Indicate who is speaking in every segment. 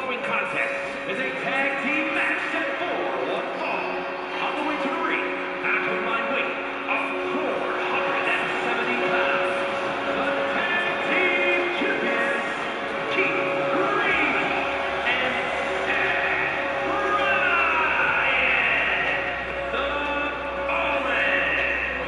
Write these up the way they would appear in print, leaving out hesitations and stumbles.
Speaker 1: following contest is a tag team match set for one fall. On the way to the ring, at a combined weight of 470 pounds, the tag team champions, Keith Green and Brian, the Owen.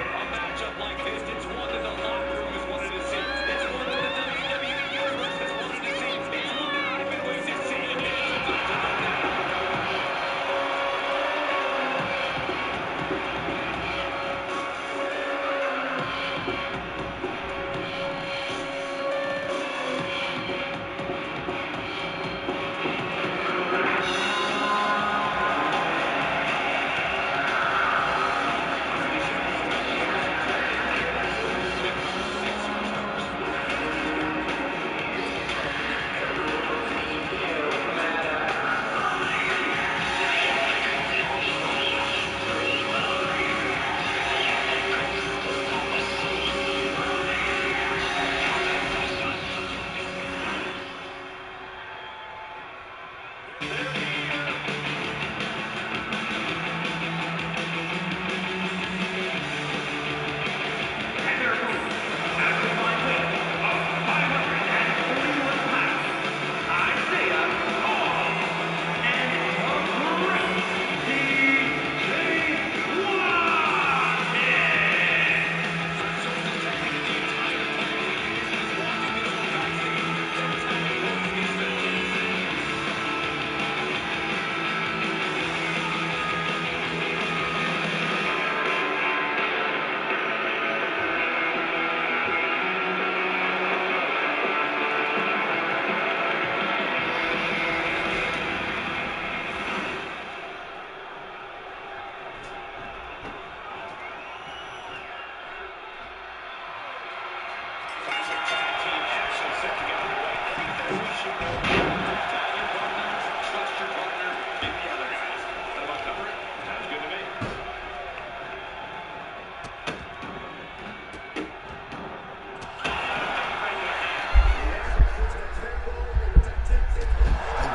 Speaker 2: A matchup like this, it's one that the locker room has wanted to see. It's one that the WWE Universe has wanted to see. It's one that I've been waiting to see. And it's about to go down.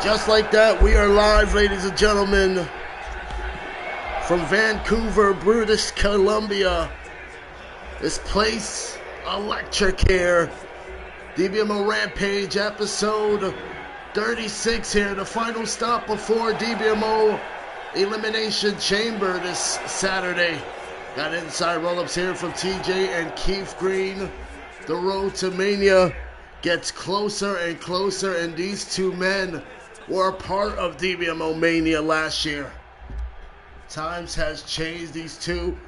Speaker 3: Just like that, we are live, ladies and gentlemen, from Vancouver, British Columbia. This place, electric here. DBMO Rampage episode 36 here, the final stop before DBMO Elimination Chamber this Saturday. Got inside roll-ups here from TJ and Keith Green. The road to Mania gets closer and closer, and these two men were a part of DBMO Mania last year. Times has changed. These two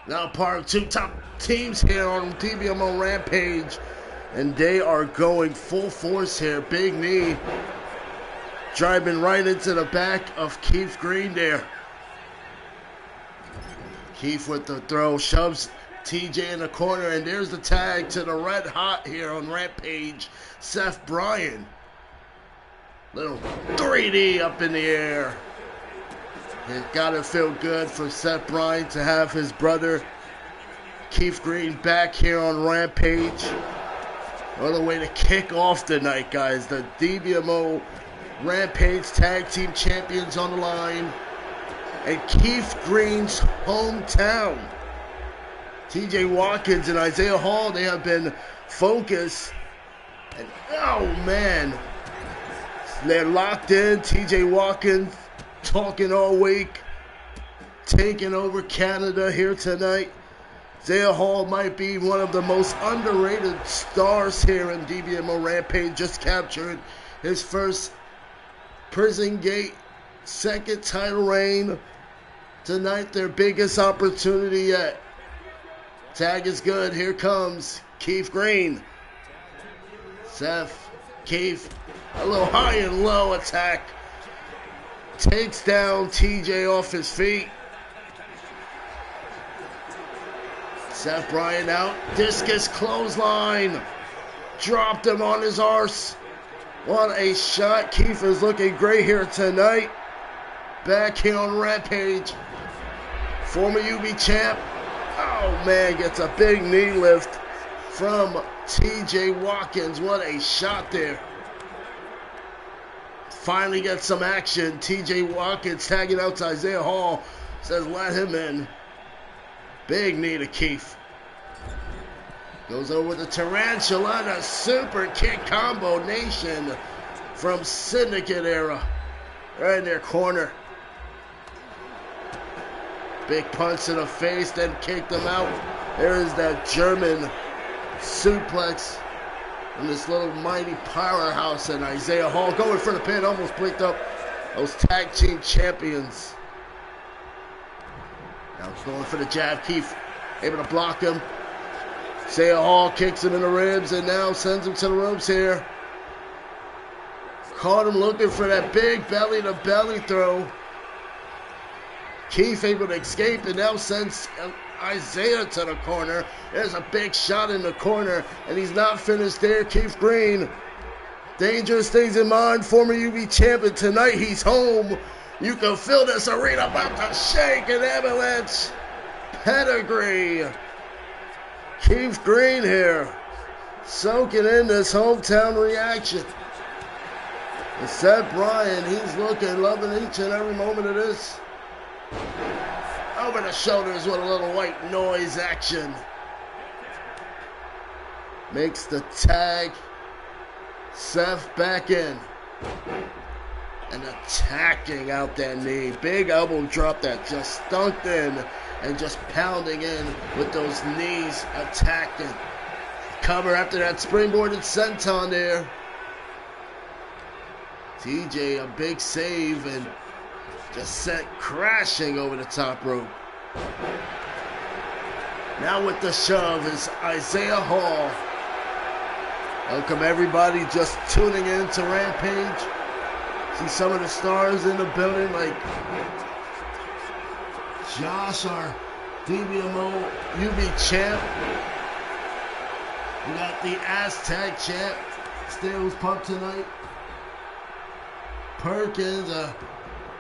Speaker 3: now part of two top teams here on DBMO Rampage, and they are going full force here. Big knee driving right into the back of Keith Green there. Keith with the throw shoves TJ in the corner, and there's the tag to the red hot here on Rampage, Seth Bryan. Little 3D up in the air. It gotta feel good for Seth Bryan to have his brother Keith Green back here on Rampage. What a way to kick off the night, guys. The DBMO Rampage Tag Team Champions on the line. And Keith Green's hometown. TJ Watkins and Isaiah Hall, they have been focused. And oh man, they're locked in. TJ Watkins talking all week, taking over Canada here tonight. Isaiah Hall might be one of the most underrated stars here in DBMO Rampage, just captured his first Prison Gate second title reign. Tonight, their biggest opportunity yet. Tag is good. Here comes Keith Green. Seth, Keith, a little high and low attack. Takes down TJ off his feet. Seth Bryan out. Discus clothesline. Dropped him on his arse. What a shot. Keith is looking great here tonight. Back here on Rampage. Former UB champ. Oh man, gets a big knee lift from TJ Watkins. What a shot there. finally gets some action. TJ Watkins tagging out to Isaiah Hall. Says let him in. Big knee to Keith. Goes over the Tarantula. And a super kick combo nation from Syndicate era. Right in their corner. Big punch to the face, then kicked him out. There is that German suplex from this little mighty powerhouse, and Isaiah Hall going for the pin, almost picked up those tag team champions. Now it's going for the jab. Keith able to block him. Isaiah Hall kicks him in the ribs and now sends him to the ropes here. Caught him looking for that big belly to belly throw. Keith able to escape and now sends Isaiah to the corner. There's a big shot in the corner, and he's not finished there. Keith Green, dangerous things in mind. Former UB champion, tonight he's home. You can feel this arena about to shake. An avalanche pedigree. Keith Green here, soaking in this hometown reaction. And Seth Bryan, he's looking, loving each and every moment of this. Over the shoulders with a little white noise action. Makes the tag. Seth back in. And attacking out that knee. Big elbow drop that just stunked in and just pounding in with those knees attacking. Cover after that springboarded senton there. TJ, a big save and just sent crashing over the top rope. Now with the shove is Isaiah Hall. Welcome everybody just tuning in to Rampage. See some of the stars in the building like Josh, our DBMO UB champ. We got the Aztec champ. Still pumped tonight. Perkins,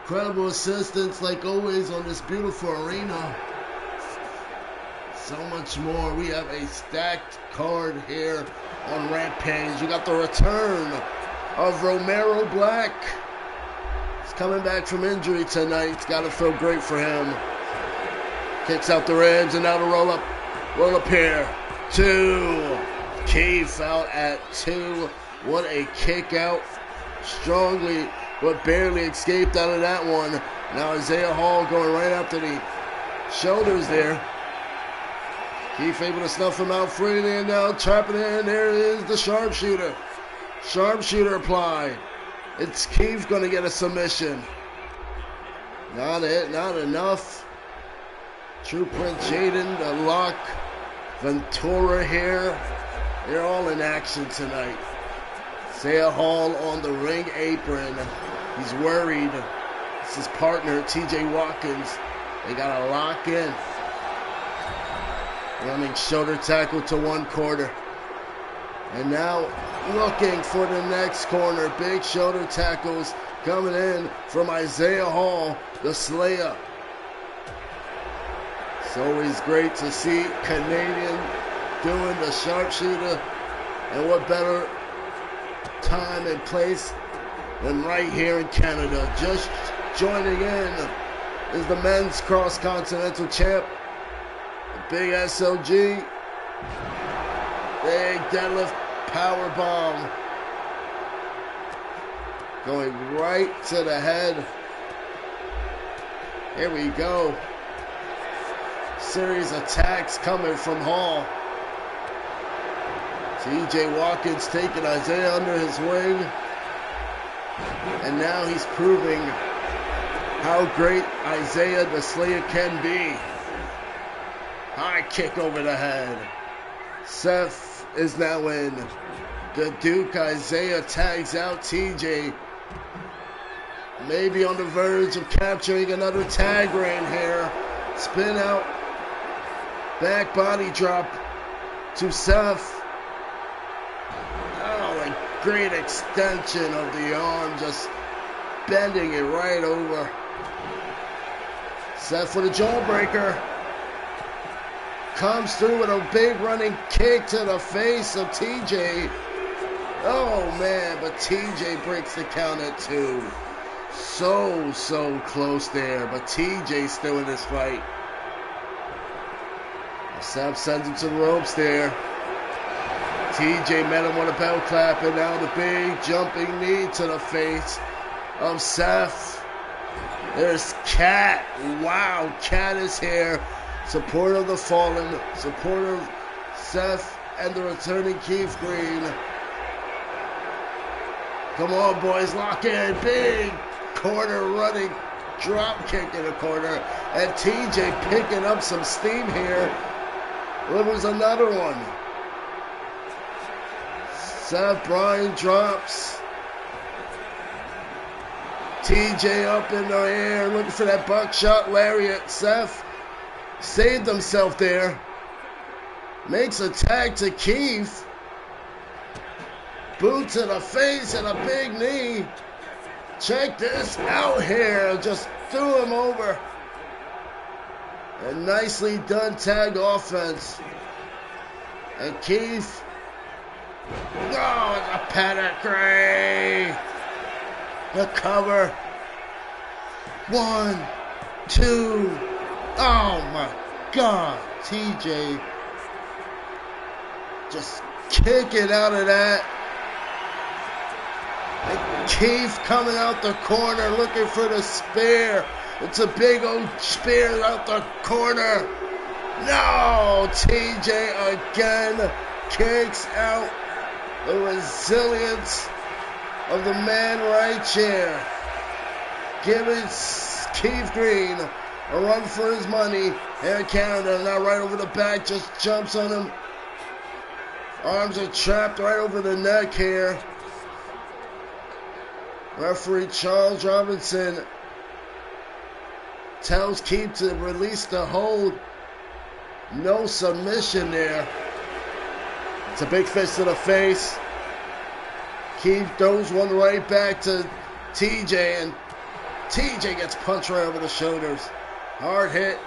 Speaker 3: incredible assistance like always on this beautiful arena. So much more. We have a stacked card here on Rampage. We got the return of Romero Black. He's coming back from injury tonight. It's got to feel great for him. Kicks out the ribs and now the roll up here. 2. Keith out at 2. What a kick out. Strongly, but barely escaped out of that one. Now Isaiah Hall going right after the shoulders there. Keith able to snuff him out freely and now trapping in. There is the sharpshooter. Sharpshooter applied. It's Keith going to get a submission. Not it, not enough. True Prince Jaden, the lock, Ventura here. They're all in action tonight. Isaiah Hall on the ring apron. He's worried. It's his partner, TJ Watkins. They got to lock in. Running shoulder tackle to one quarter. And now looking for the next corner. Big shoulder tackles coming in from Isaiah Hall, the Slayer. It's always great to see Canadian doing the sharpshooter. And what better time and place than right here in Canada. Just joining in is the men's cross-continental champ, the big SLG. Big deadlift power bomb. Going right to the head. Here we go. Series attacks coming from Hall. TJ Watkins taking Isaiah under his wing. And now he's proving how great Isaiah the Slayer can be. High kick over the head. Seth is now in. The Duke Isaiah tags out TJ. Maybe on the verge of capturing another tag reign here. Spin out. Back body drop to Seth. Great extension of the arm, just bending it right over. Seth for the jawbreaker. Comes through with a big running kick to the face of TJ. Oh man, but TJ breaks the count at 2. So close there, but TJ still in this fight. Seth sends him to the ropes there. TJ met him with a bell clap, and now the big jumping knee to the face of Seth. There's Cat. Wow, Cat is here. Support of the fallen, support of Seth and the returning Keith Green. Come on, boys, lock in. Big corner running drop kick in the corner. And TJ picking up some steam here. Delivers another one. Seth Bryan drops. TJ up in the air looking for that buckshot lariat. Seth saved himself there. Makes a tag to Keith. Boot to the face and a big knee. Check this out here. Just threw him over. A nicely done tag offense. And Keith. Oh, it's a pedigree. The cover. 1, 2. Oh my God. TJ just kicking out of that. And Keith coming out the corner looking for the spear. It's a big old spear out the corner. No! TJ again kicks out. The resilience of the man right here. Giving Keith Green a run for his money. Air Canada now right over the back, just jumps on him. Arms are trapped right over the neck here. Referee Charles Robinson tells Keith to release the hold. No submission there. It's a big fist to the face. Keith throws one right back to TJ, and TJ gets punched right over the shoulders. Hard hit,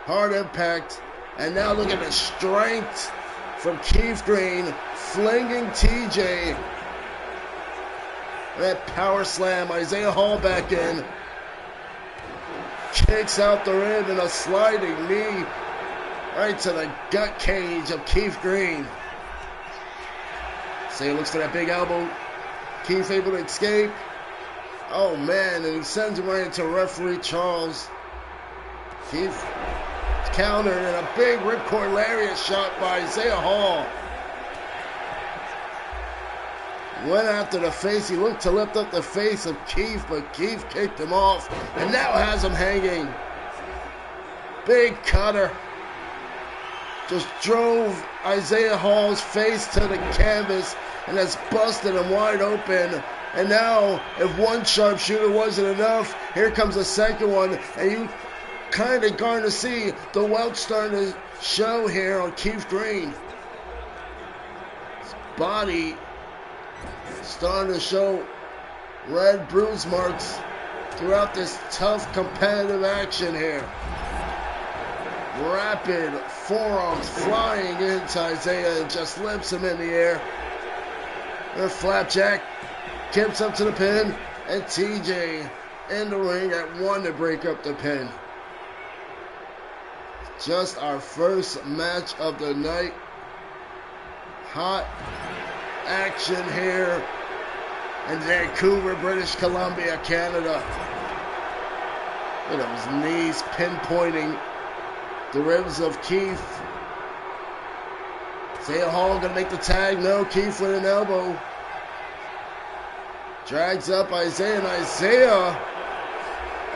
Speaker 3: hard impact, and now look at the strength from Keith Green, flinging TJ. That power slam, Isaiah Hall back in. Kicks out the rib and a sliding knee right to the gut cage of Keith Green. Isaiah looks for that big elbow. Keith able to escape. Oh man, and he sends him right into referee Charles. Keith countered and a big ripcord lariat shot by Isaiah Hall. Went after the face. He looked to lift up the face of Keith, but Keith kicked him off and now has him hanging. Big cutter. Just drove Isaiah Hall's face to the canvas and has busted him wide open. And now, if one sharpshooter wasn't enough, here comes a second one. And you kind of going to see the welt starting to show here on Keith Green. His body starting to show red bruise marks throughout this tough competitive action here. Rapid forearms flying into Isaiah and just lifts him in the air. Their flapjack kips up to the pin, and TJ in the ring at 1 to break up the pin. Just our first match of the night. Hot action here in Vancouver, British Columbia, Canada. Look at those knees pinpointing the ribs of Keith. Isaiah Hall gonna make the tag. No, Keith with an elbow. Drags up Isaiah, and Isaiah,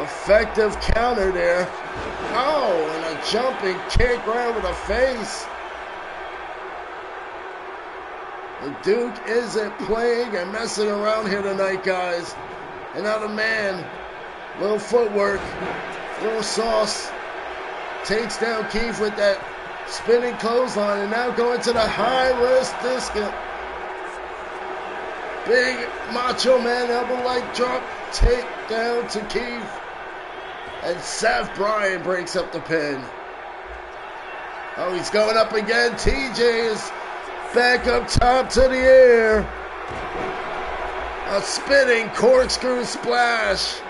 Speaker 3: effective counter there. Oh, and a jumping kick right over the face. The Duke isn't playing and messing around here tonight, guys. And now the man, little footwork, little sauce, takes down Keith with that spinning clothesline, and now going to the high-risk discount. Big Macho Man elbow-like drop, take down to Keith. And Seth Bryan breaks up the pin. Oh, he's going up again. TJ is back up top to the air. A spinning corkscrew splash.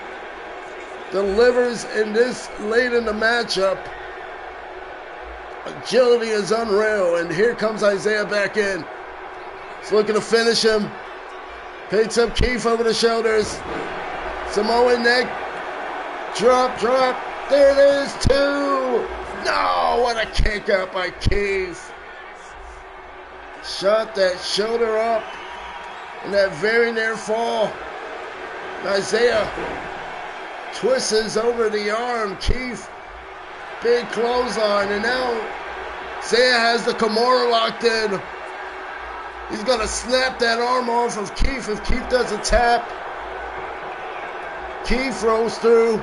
Speaker 3: Delivers in this late in the matchup. Agility is unreal. And here comes Isaiah back in. He's looking to finish him. Picks up Keith over the shoulders. Samoan neck. Drop. There it is. 2. No, what a kick out by Keith. Shot that shoulder up. And that very near fall. Isaiah twists over the arm. Keith, big clothesline. And now Isaiah has the Kimura locked in. He's going to snap that arm off of Keith if Keith does a tap. Keith rolls through.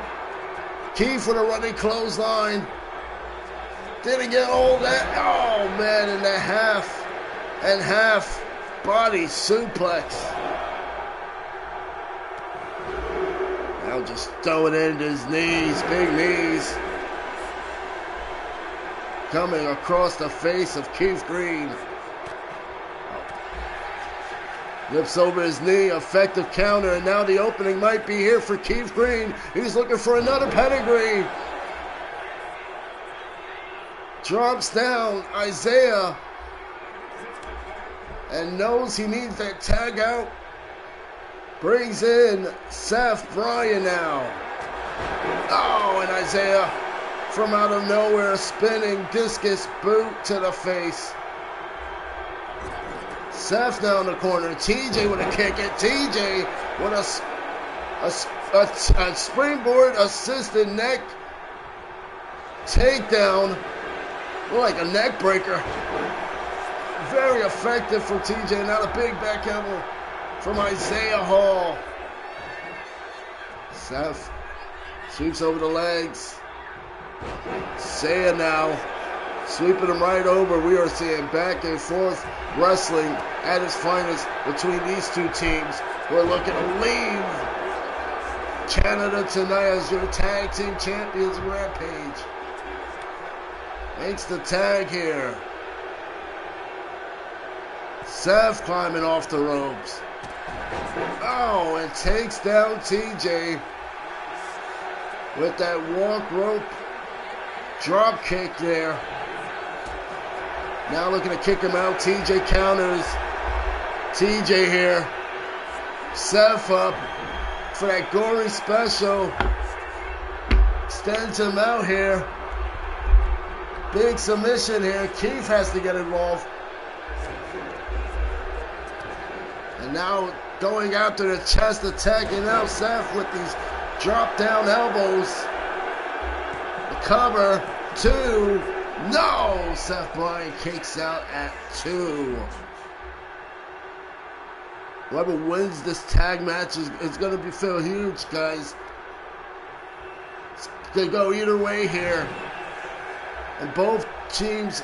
Speaker 3: Keith with a running clothesline. Didn't get all that. Oh, man, in the half body suplex. Now just throwing it into his knees, big knees. Coming across the face of Keith Green. Lifts over his knee, effective counter, and now the opening might be here for Keith Green. He's looking for another pedigree. Drops down Isaiah and knows he needs that tag out. Brings in Seth Bryan now. Oh, and Isaiah from out of nowhere, a spinning discus boot to the face. Seth down the corner. TJ with a kick at TJ with a springboard assisted neck takedown. Like a neck breaker. Very effective from TJ. Now the big back elbow from Isaiah Hall. Seth sweeps over the legs. Isaiah now sweeping him right over. We are seeing back and forth wrestling at its finest between these two teams. We're looking to leave Canada tonight as your tag team champions, Rampage. Makes the tag here. Seth climbing off the ropes. Oh, and takes down TJ with that walk rope drop kick there. Now looking to kick him out. TJ counters. TJ here. Seth up for that gory special. Extends him out here. Big submission here. Keith has to get involved. And now going after the chest, attacking out Seth with these drop down elbows. The cover. 2. No! Seth Bryan kicks out at 2. Whoever wins this tag match is going to feel huge, guys. It's going to go either way here. And both teams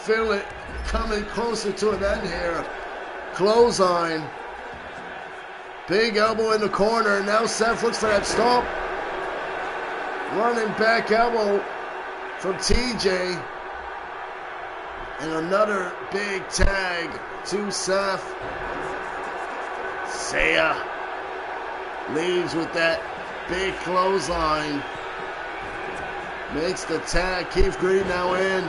Speaker 3: feel it coming closer to an end here. Clothesline. Big elbow in the corner. Now Seth looks for that stomp. Running back elbow from TJ. And another big tag to Seth. Isaiah leaves with that big clothesline. Makes the tag. Keith Green now in.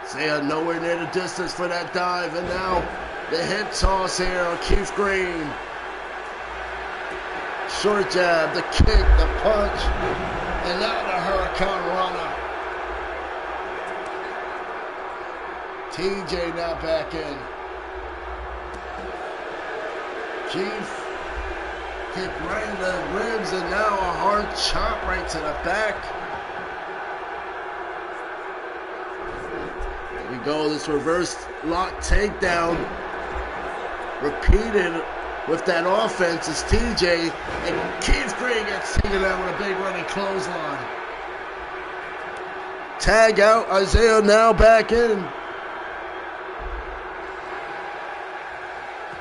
Speaker 3: Isaiah nowhere near the distance for that dive. And now the hip toss here on Keith Green. Short jab, the kick, the punch. And now the Hurricane Rana. TJ now back in. Keith kick right in the ribs and now a hard chop right to the back. There we go, this reverse lock takedown. Repeated with that offense is TJ, and Keith Green gets taken out with a big running clothesline. Tag out, Isaiah now back in.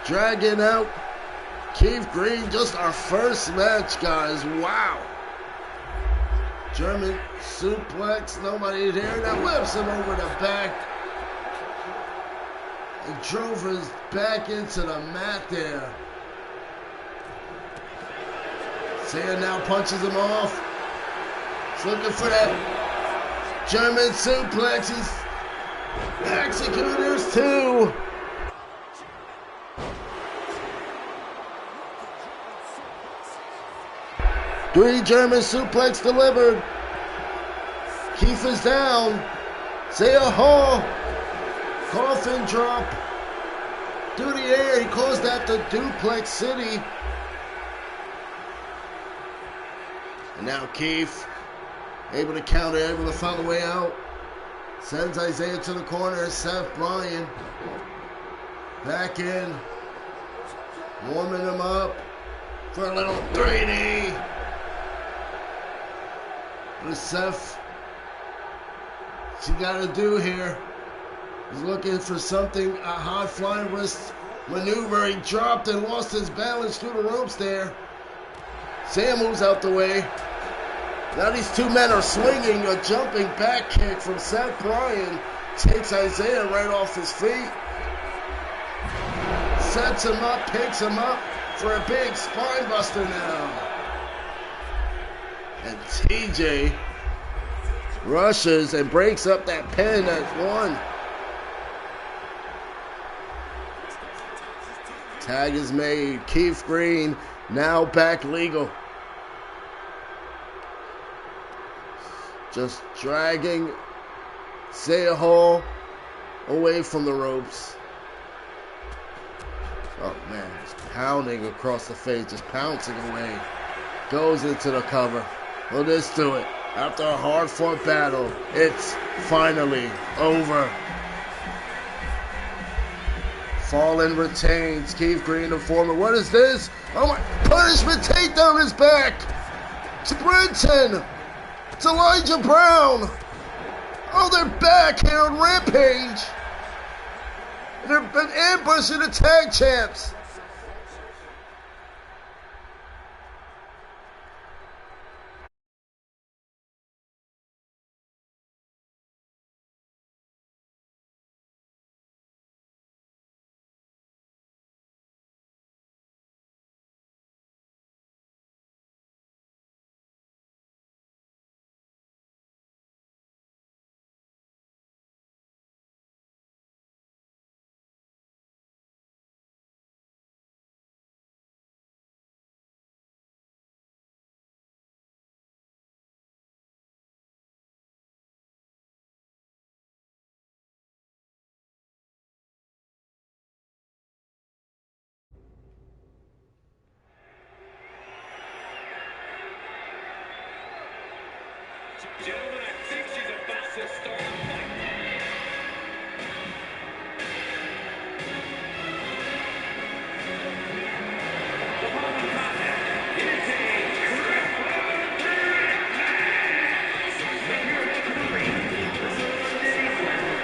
Speaker 3: Dragging out Keith Green, just our first match, guys. Wow. German suplex, nobody there. Now whips him over the back. and drove his back into the mat there. Saya now punches him off. He's looking for that German suplex. He's executed. There's two. Three German suplex delivered. Keith is down. Saya Hall. Coffin drop. Through the air. He calls that the Duplex City. And now Keith, able to counter, able to find a way out. Sends Isaiah to the corner. Seth Bryan back in. Warming him up for a little 3D. What is Seth? What's he got to do here? He's looking for something, a high flying wrist maneuver. He dropped and lost his balance through the ropes there. Sam moves out the way. Now these two men are swinging. A jumping back kick from Seth Bryan takes Isaiah right off his feet. Sets him up, picks him up for a big spine buster now. And TJ rushes and breaks up that pin at one. Tag is made. Keith Green now back legal. Just dragging Saya Hall away from the ropes. Oh man, just pounding across the face, just pouncing away. Goes into the cover. Will this do it? After a hard-fought battle, it's finally over. Fallon retains. Keith Green, the former. What is this? Oh my! Punishment takedown is back. It's Brenton. It's Elijah Brown. Oh, they're back here on Rampage. They've been ambushing the tag champs.
Speaker 2: Gentlemen, I think she's about to start a fight.
Speaker 1: The following contest is a triple threat match. Appearance to the ring, City Slammer,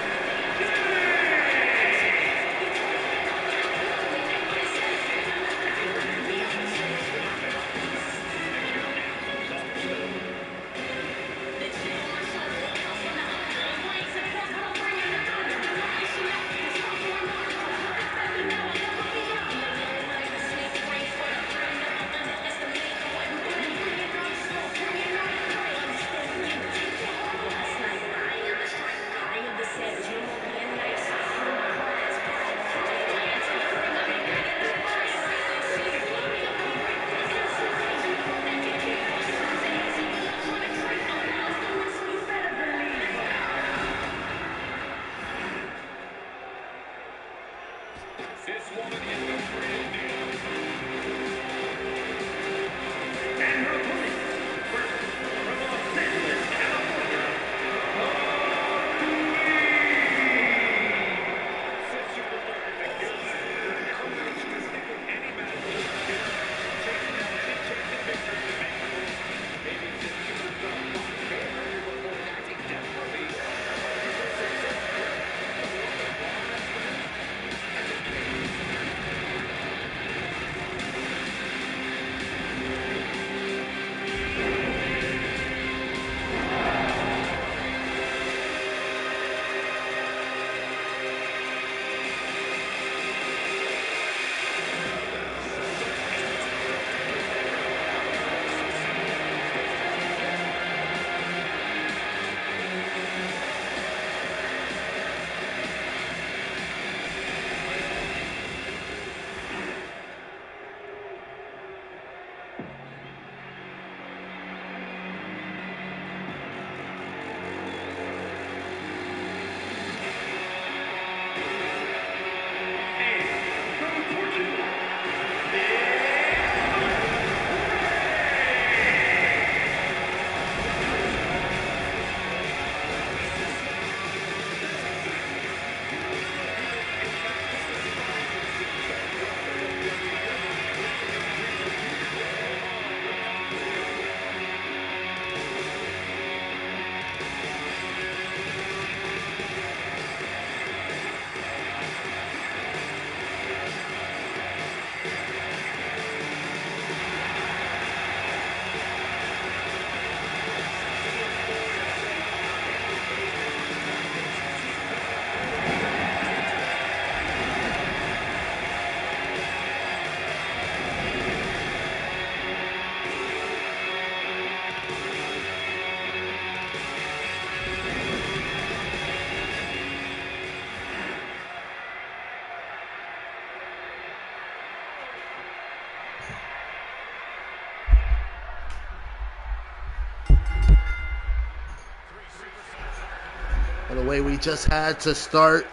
Speaker 3: By the way, we just had to start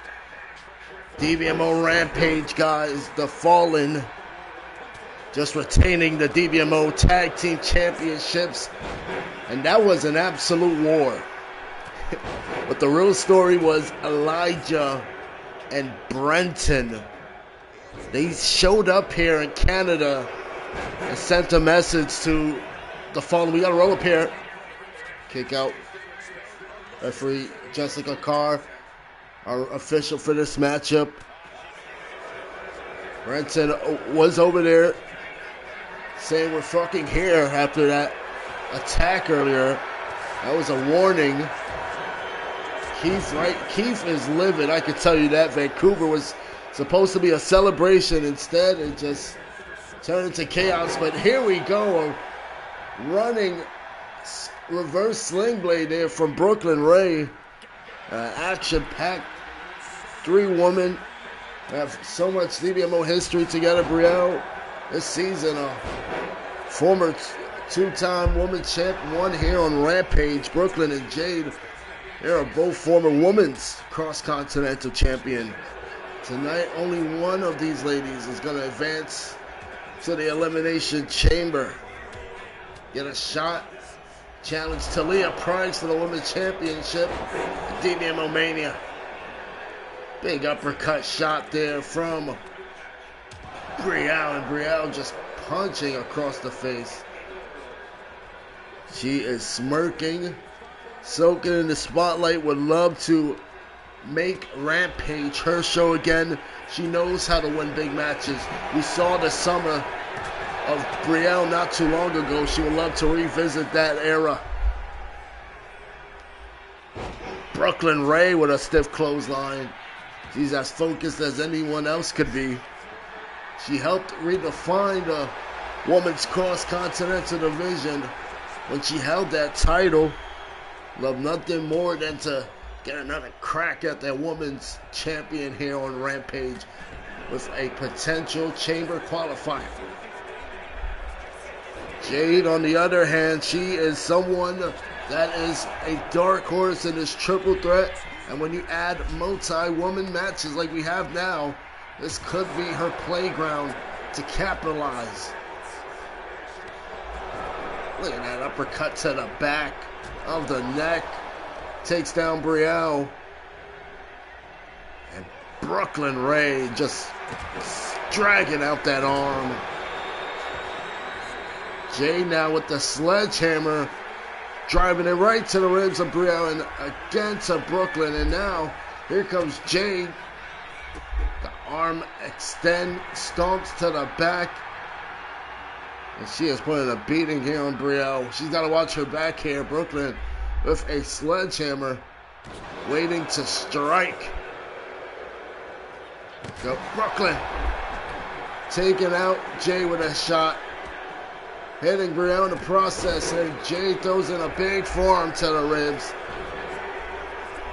Speaker 3: DBMO Rampage, guys. The Fallen just retaining the DBMO Tag Team Championships. And that was an absolute war. But the real story was Elijah and Brenton. They showed up here in Canada and sent a message to the Fallen. We got to roll up here. Kick out. Referee Jessica Carr, our official for this matchup. Brenton was over there saying we're fucking here after that attack earlier. That was a warning. Keith is livid, I can tell you that. Vancouver was supposed to be a celebration. Instead, it just turned into chaos. But here we go, a running reverse sling blade there from Brooklyn Ray. Action-packed 3 women have so much DBMO history together. Brielle, this season, a former 2-time woman champ, won here on Rampage. Brooklyn and Jade, they are both former women's cross-continental champion. Tonight, only one of these ladies is going to advance to the Elimination Chamber. Get a shot. Challenge Talia Price for the Women's Championship at DBMO Mania. Big uppercut shot there from Brielle, and Brielle just punching across the face. She is smirking, soaking in the spotlight, would love to make Rampage her show again. She knows how to win big matches. We saw the summer of Brielle not too long ago. She would love to revisit that era. Brooklyn Ray with a stiff clothesline. She's as focused as anyone else could be. She helped redefine the women's cross-continental division when she held that title. Love nothing more than to get another crack at that women's champion here on Rampage with a potential chamber qualifier. Jade, on the other hand, she is someone that is a dark horse in this triple threat. And when you add multi-woman matches like we have now, this could be her playground to capitalize. Look at that uppercut to the back of the neck. Takes down Brielle. And Brooklyn Ray just dragging out that arm. Jay now with the sledgehammer, driving it right to the ribs of Brielle and again to Brooklyn. And now here comes Jade. The arm extend, stomps to the back. And she is putting a beating here on Brielle. She's got to watch her back here. Brooklyn with a sledgehammer, waiting to strike. Go Brooklyn. Taking out Jay with a shot. Hitting Brielle in the process, and Jay throws in a big forearm to the ribs.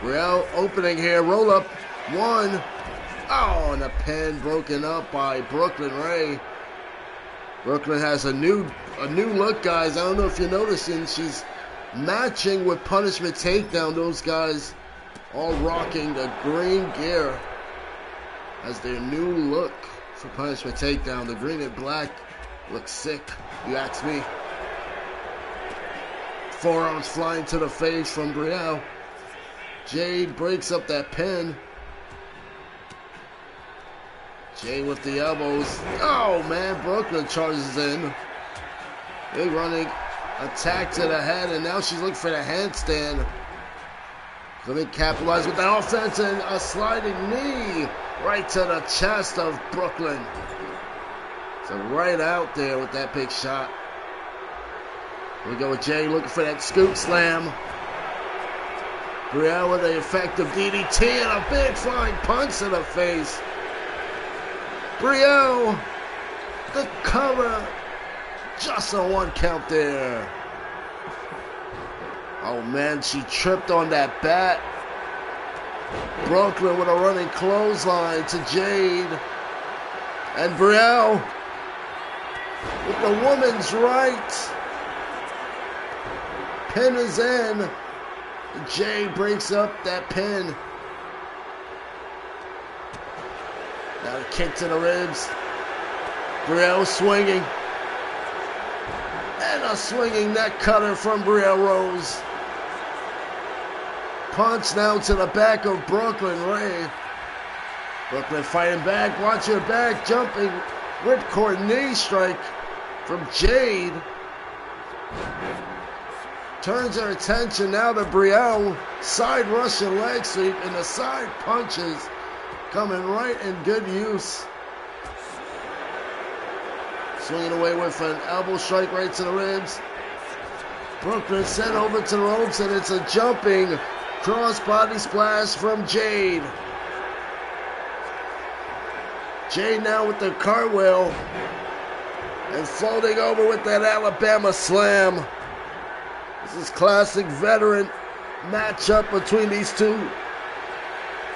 Speaker 3: Brielle opening here, roll up, 1. Oh, and the pin broken up by Brooklyn Ray. Brooklyn has a new look, guys. I don't know if you're noticing, she's matching with Punishment Takedown. Those guys all rocking the green gear as their new look for Punishment Takedown. The green and black looks sick, you ask me. Forearms flying to the face from Brielle. Jade breaks up that pin. Jade with the elbows. Oh man, Brooklyn charges in. Big running attack to the head, and now she's looking for the handstand. Couldn't capitalize with that offense, and a sliding knee right to the chest of Brooklyn. So right out there with that big shot. Here we go with Jay looking for that scoop slam. Brielle with an effective DDT and a big flying punch to the face. Brielle, the cover. Just a 1 count there. Oh man, she tripped on that bat. Brooklyn with a running clothesline to Jade. And Brielle with the woman's right. Pin is in. Jay breaks up that pin. Now a kick to the ribs. Brielle swinging. And a swinging neck cutter from Brielle Rose. Punch now to the back of Brooklyn Ray. Brooklyn fighting back. Watch your back. Jumping ripcord knee strike from Jade. Turns her attention now to Brielle. Side Russian leg sweep and the side punches coming right in good use. Swinging away with an elbow strike right to the ribs. Brooklyn sent over to the ropes and it's a jumping crossbody splash from Jade. Jade now with the cartwheel and folding over with that Alabama slam. This is classic veteran matchup between these two.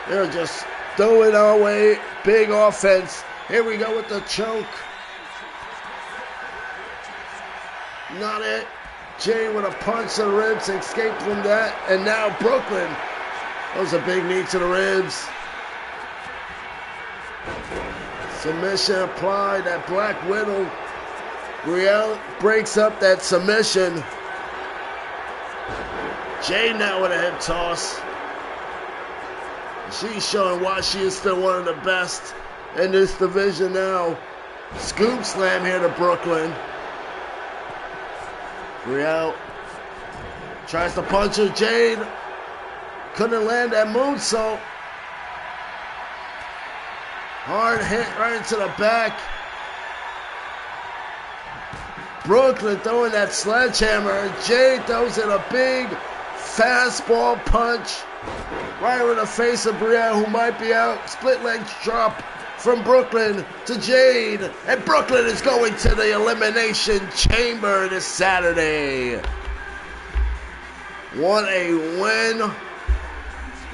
Speaker 3: They're just throwing our way big offense. Here we go with the choke. Not it. Jade with a punch to the ribs, escaped from that. And now Brooklyn. That was a big knee to the ribs. Submission applied, that Black Widow. Brielle breaks up that submission. Jade now with a hip toss. She's showing why she is still one of the best in this division now. Scoop slam here to Brooklyn. Brielle tries to punch her. Jade couldn't land that moonsault. Hard hit right into the back. Brooklyn throwing that sledgehammer. Jade throws in a big fastball punch right over the face of Brielle, who might be out. Split leg drop from Brooklyn to Jade. And Brooklyn is going to the Elimination Chamber this Saturday. What a win.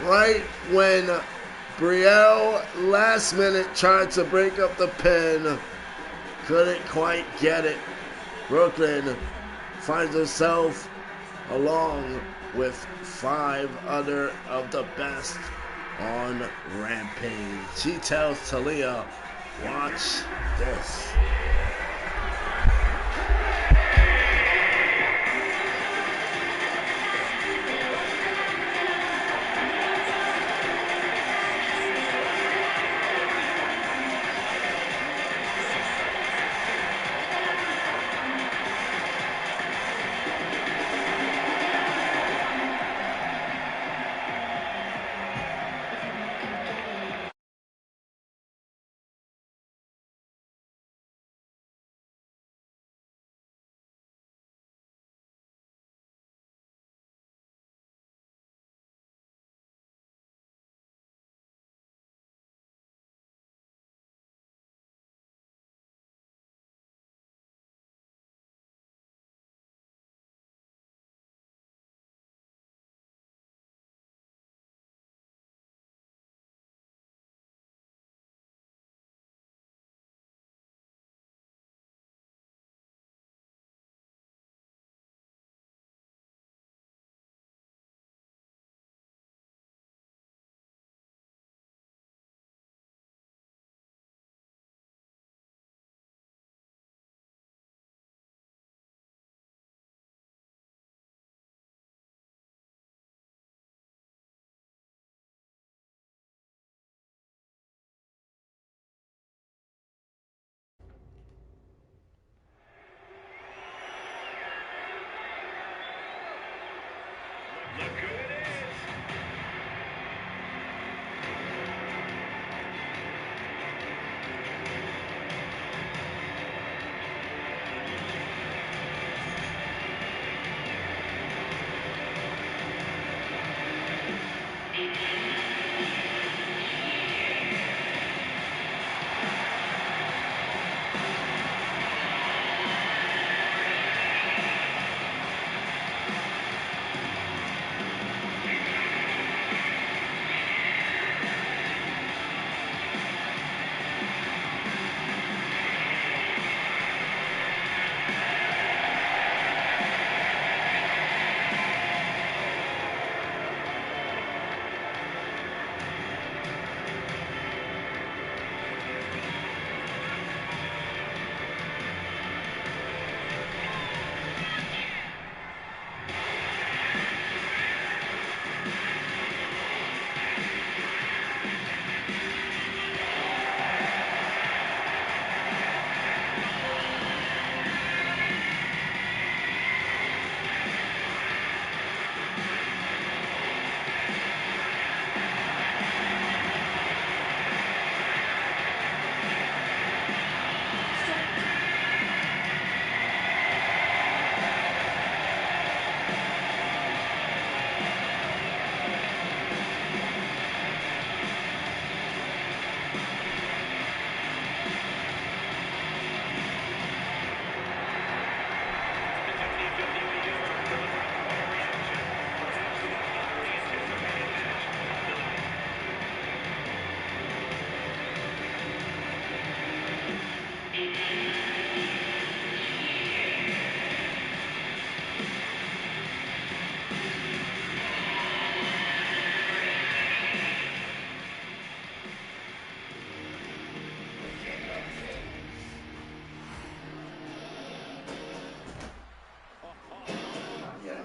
Speaker 3: Right when Brielle last minute tried to break up the pin. Couldn't quite get it. Brooklyn finds herself along with 5 other of the best on Rampage. She tells Talia, watch this.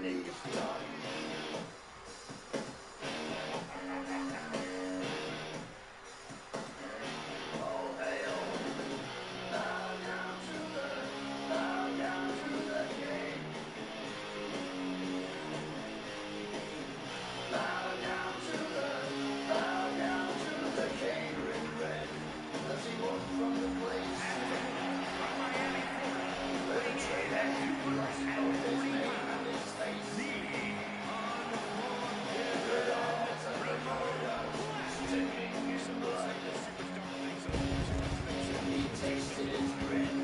Speaker 3: journey's done. All hail. Bow down to the king. Bow down to the king in red. As he walked from the place. Where the train had lost both his name and his face. Good odds of the murder, sticking his blood. He tasted his grin,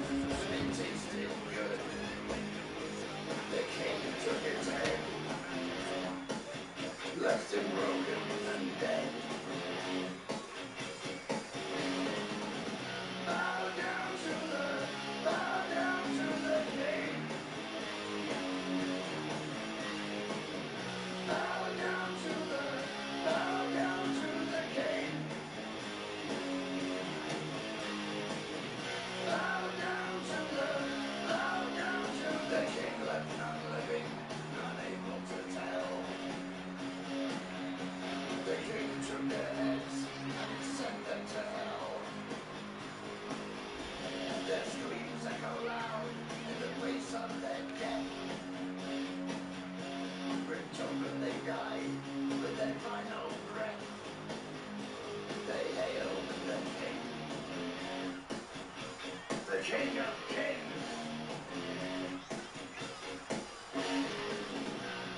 Speaker 3: it tasted good. The king took his head, left him broken and dead. Bow down to the king. Bow down to the king. Bow down to the king. Left none living, none able to tell. The king took their heads and sent them to hell. Their screams echo loud in the place of their death. Brick children, they died with their final breath. They hailed the king of kings.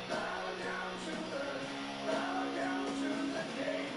Speaker 3: Bow down to the king. Bow down to the king. Bow down to the king.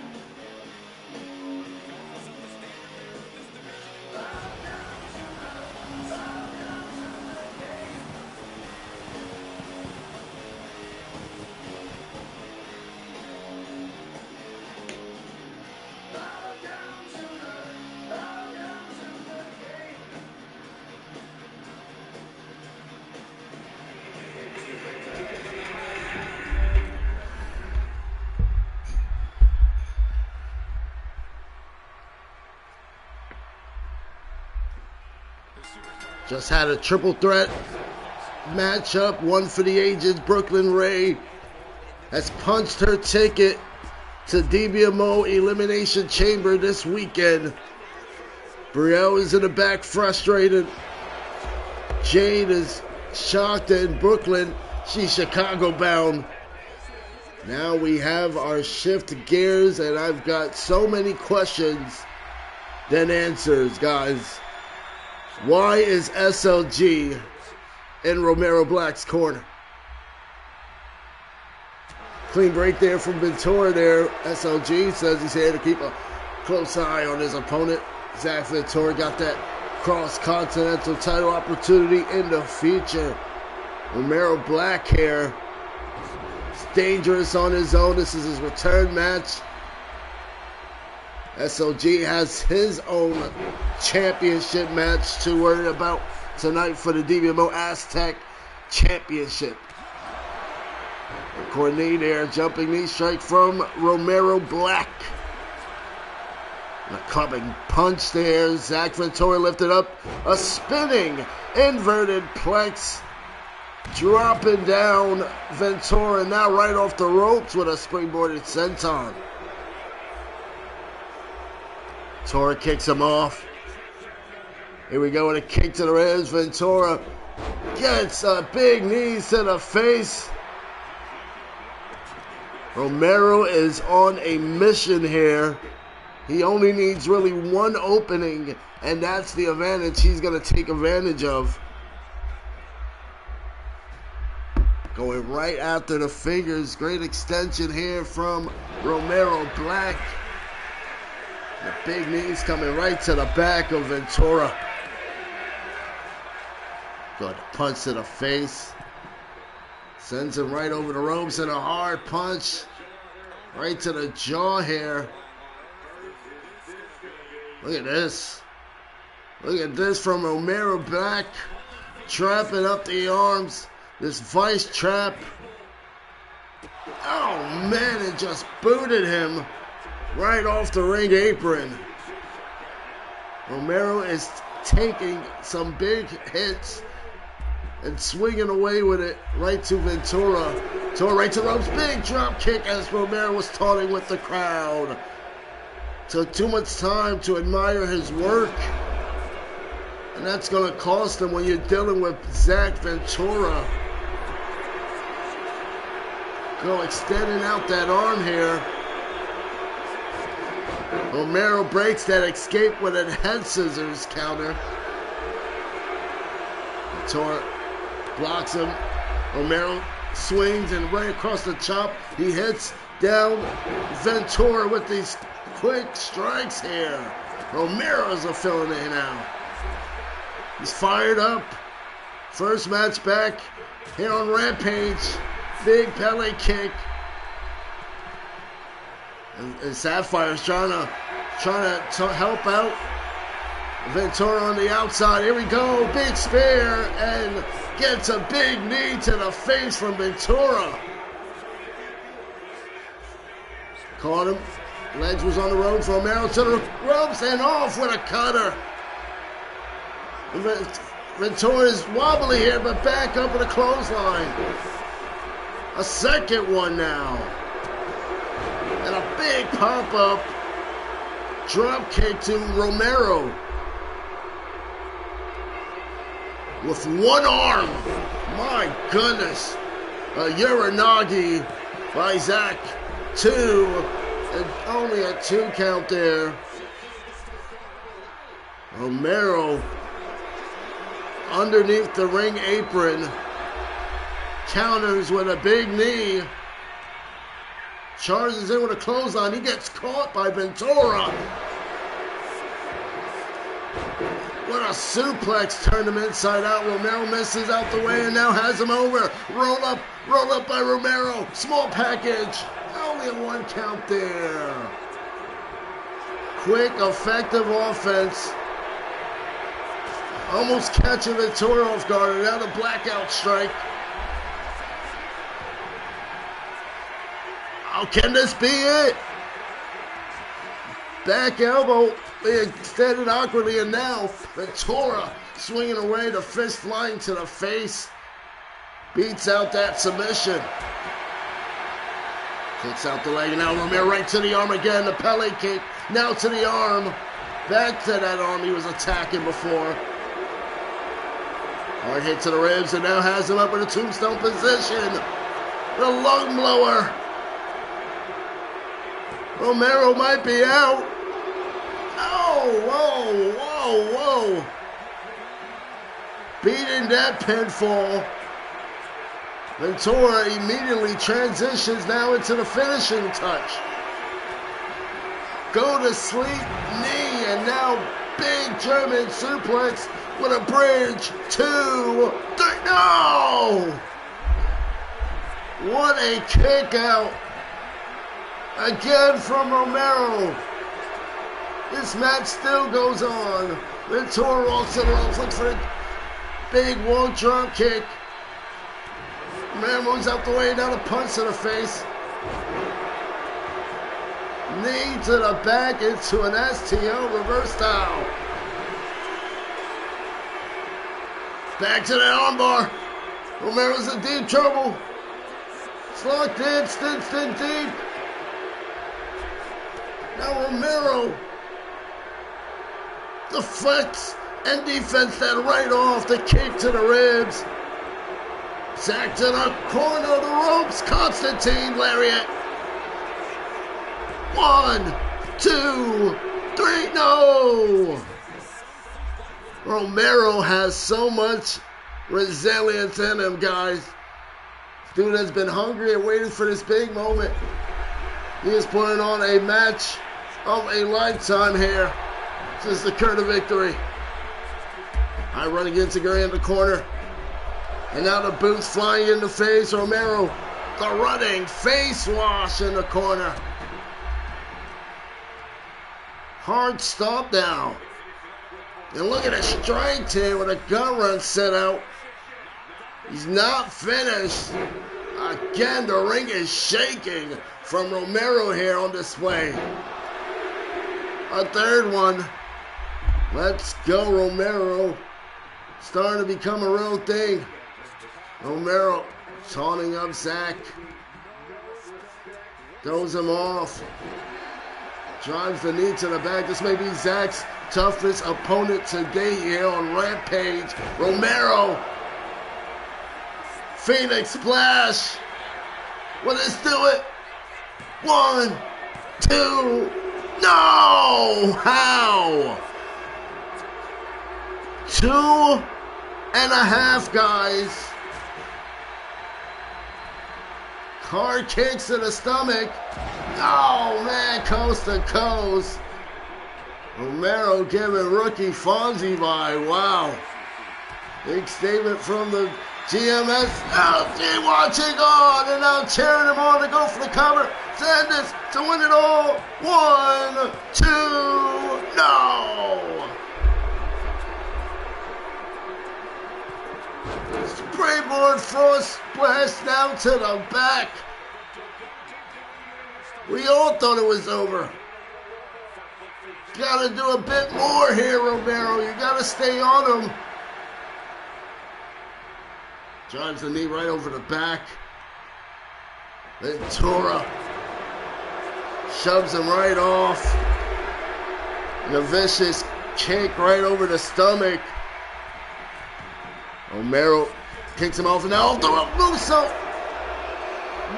Speaker 3: Just had a triple threat matchup, one for the ages. Brooklyn Ray has punched her ticket to DBMO Elimination Chamber this weekend. Brielle is in the back frustrated. Jade is shocked, and Brooklyn, she's Chicago bound. Now we have our shift gears, and I've got so many questions than answers, guys. Why is SLG in Romero Black's corner? Clean break there from Ventura there. SLG says he's here to keep a close eye on his opponent. Zach Ventura got that cross-continental title opportunity in the future. Romero Black here. It's dangerous on his own. This is his return match. SLG has his own championship match to worry about tonight for the DBMO Aztec Championship. Cornet there, jumping knee strike from Romero Black. A clubbing punch there. Zach Ventura lifted up. A spinning inverted plex. Dropping down Ventura now right off the ropes with a springboarded senton. Ventura kicks him off. Here we go with a kick to the ribs. Ventura gets a big knee to the face. Romero is on a mission here. He only needs really one opening, and that's the advantage he's going to take advantage of. Going right after the fingers. Great extension here from Romero Black. The big knees coming right to the back of Ventura. Good punch to the face. Sends him right over the ropes and a hard punch. Right to the jaw here. Look at this. Look at this from Romero Black. Trapping up the arms. This vice trap. Oh man, it just booted him right off the ring apron. Romero is taking some big hits. and swinging away with it right to Ventura. Ventura right to the ropes. Big drop kick as Romero was taunting with the crowd. Took too much time to admire his work. And that's going to cost him when you're dealing with Zach Ventura. Go extending out that arm here. Romero breaks that escape with a head scissors counter. Ventura blocks him. Romero swings and right across the chop. He hits down Ventura with these quick strikes here. Romero's a filling it now. He's fired up. First match back here on Rampage. Big belly kick. And Sapphire's trying to help out. Ventura on the outside. Here we go. Big spear and gets a big knee to the face from Ventura. Caught him. Legs was on the ropes. Romero to the ropes and off with a cutter. Ventura is wobbly here, but back up with a clothesline. A second one now. And a big pop-up drop kick to Romero. With one arm. My goodness. A Uranagi by Zach. 2. And only a 2 count there. Romero underneath the ring apron. Counters with a big knee. Charges in with a clothesline. He gets caught by Ventura. What a suplex turned him inside out. Romero misses out the way and now has him over. Roll up by Romero. Small package. Only a 1 count there. Quick, effective offense. Almost catching Ventura off guard. And now the blackout strike. How can this be it? Back elbow being extended awkwardly, and now Ventura swinging away, the fist flying to the face. Beats out that submission. Kicks out the leg, and now Romero right to the arm again. The Pele kick, now to the arm. Back to that arm he was attacking before. Hard hit to the ribs, and now has him up in a tombstone position. The lung blower. Romero might be out. Oh, whoa. Beating that pinfall. Ventura immediately transitions now into the finishing touch. Go to sleep knee, and now big German suplex with a bridge. 2, 3, no! What a kick out. Again from Romero. This match still goes on. Ventura walks to the ropes, looks for a big wall drop kick. Romero moves out the way, now the punch to the face. Knee to the back into an STO reverse style. Back to the armbar. Romero's in deep trouble. It's locked in, stitched in deep. Now Romero deflects and defends that right off, the kick to the ribs. Zach to the corner of the ropes. Constantine lariat. 1, 2, 3, no! Romero has so much resilience in him, guys. Dude has been hungry and waiting for this big moment. He is putting on a match of a lifetime here to secure the victory. I run against Gary in the corner. And now the boots flying in the face. Romero, the running face wash in the corner. Hard stop now. And look at the strike here with a gun run set out. He's not finished. Again, the ring is shaking from Romero here on display. A third one. Let's go, Romero. Starting to become a real thing. Romero taunting up Zach. Throws him off. Drives the knee to the back. This may be Zach's toughest opponent today here on Rampage. Romero. Phoenix Splash. Well, let's do it. 1, 2. No! How? 2.5, guys. Hard kicks to the stomach. Oh, man, coast to coast. Romero giving rookie Fonzie vibe. Wow. Big statement from the GMS. LG watching on and now cheering him on to go for the cover. Sanders to win it all. 1, 2, no. Springboard front splash down to the back. We all thought it was over. Gotta do a bit more here, Romero. You gotta stay on him. Drives the knee right over the back. Ventura shoves him right off. And a vicious kick right over the stomach. Romero kicks him off and now off the rope. Musso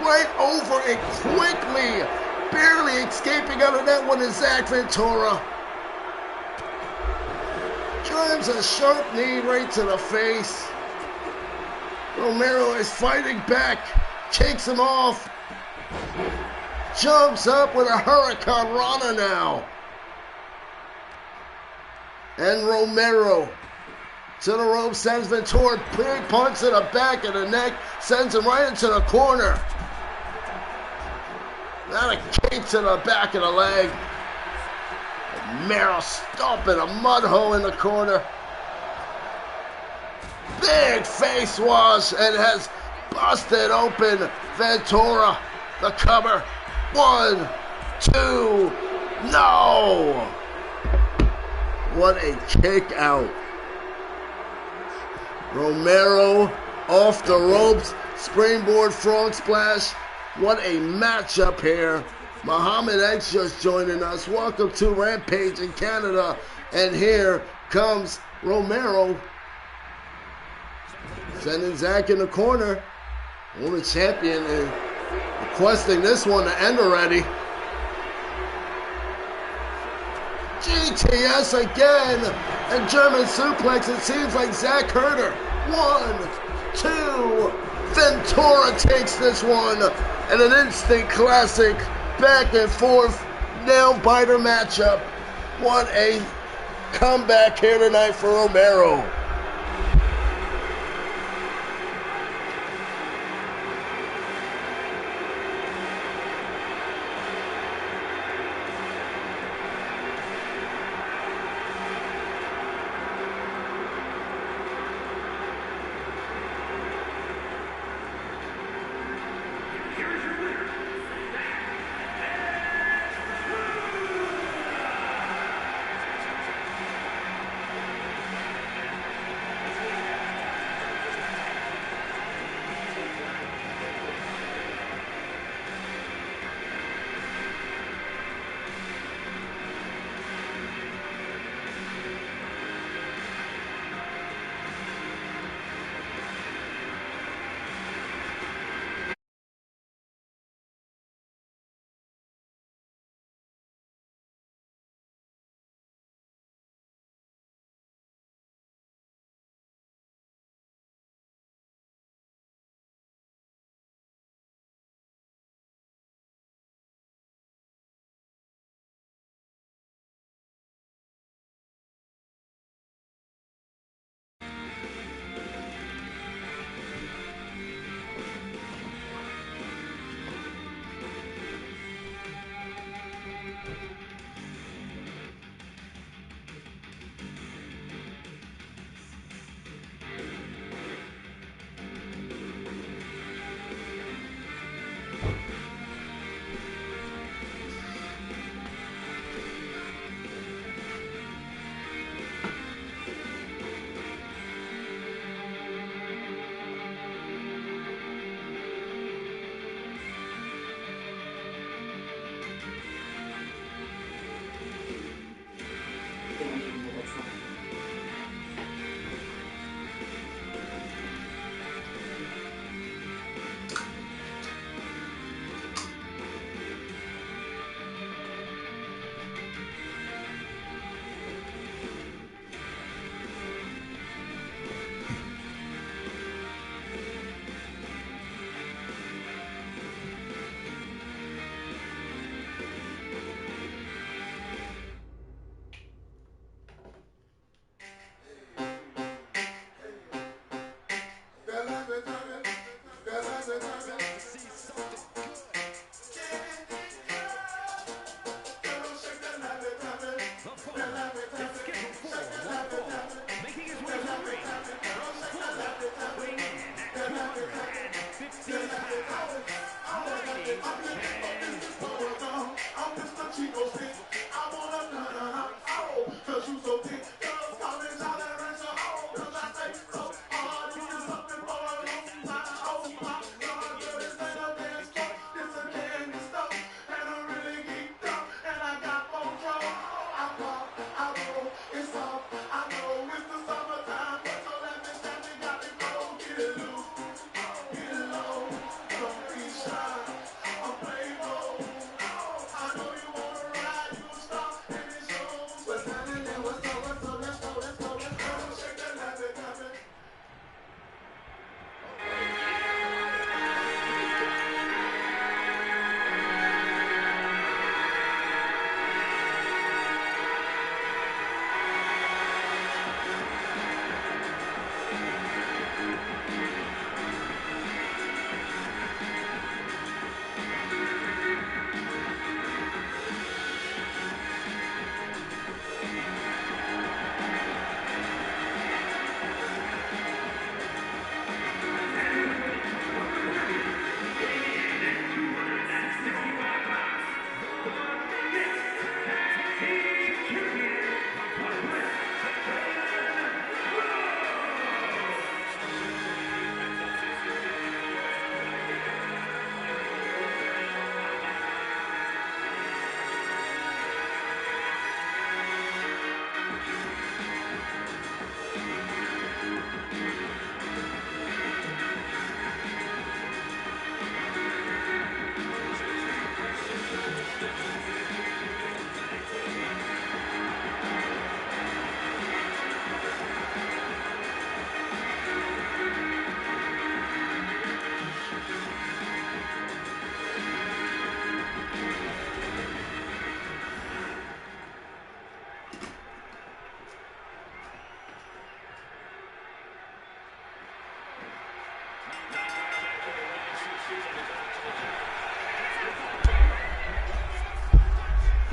Speaker 3: right over it quickly. Barely escaping out of that one is Zach Ventura. Drives a sharp knee right to the face. Romero is fighting back. Kicks him off. Jumps up with a Hurricane Rana now. And Romero to the rope, sends Ventura, big punch to the back of the neck, sends him right into the corner. Now a kick to the back of the leg. Romero stomping a mud hole in the corner. Big face wash and has busted open Ventura. The cover. 1, 2, no! What a kick out. Romero off the ropes, springboard frog splash. What a matchup here. Muhammad X just joining us. Welcome to Rampage in Canada. And here comes Romero. Sending Zach in the corner. Only champion and requesting this one to end already. GTS again, and German suplex. It seems like Zach hurt her. 1, 2, Ventura takes this one, and an instant classic back and forth nail biter matchup. What a comeback here tonight for Romero.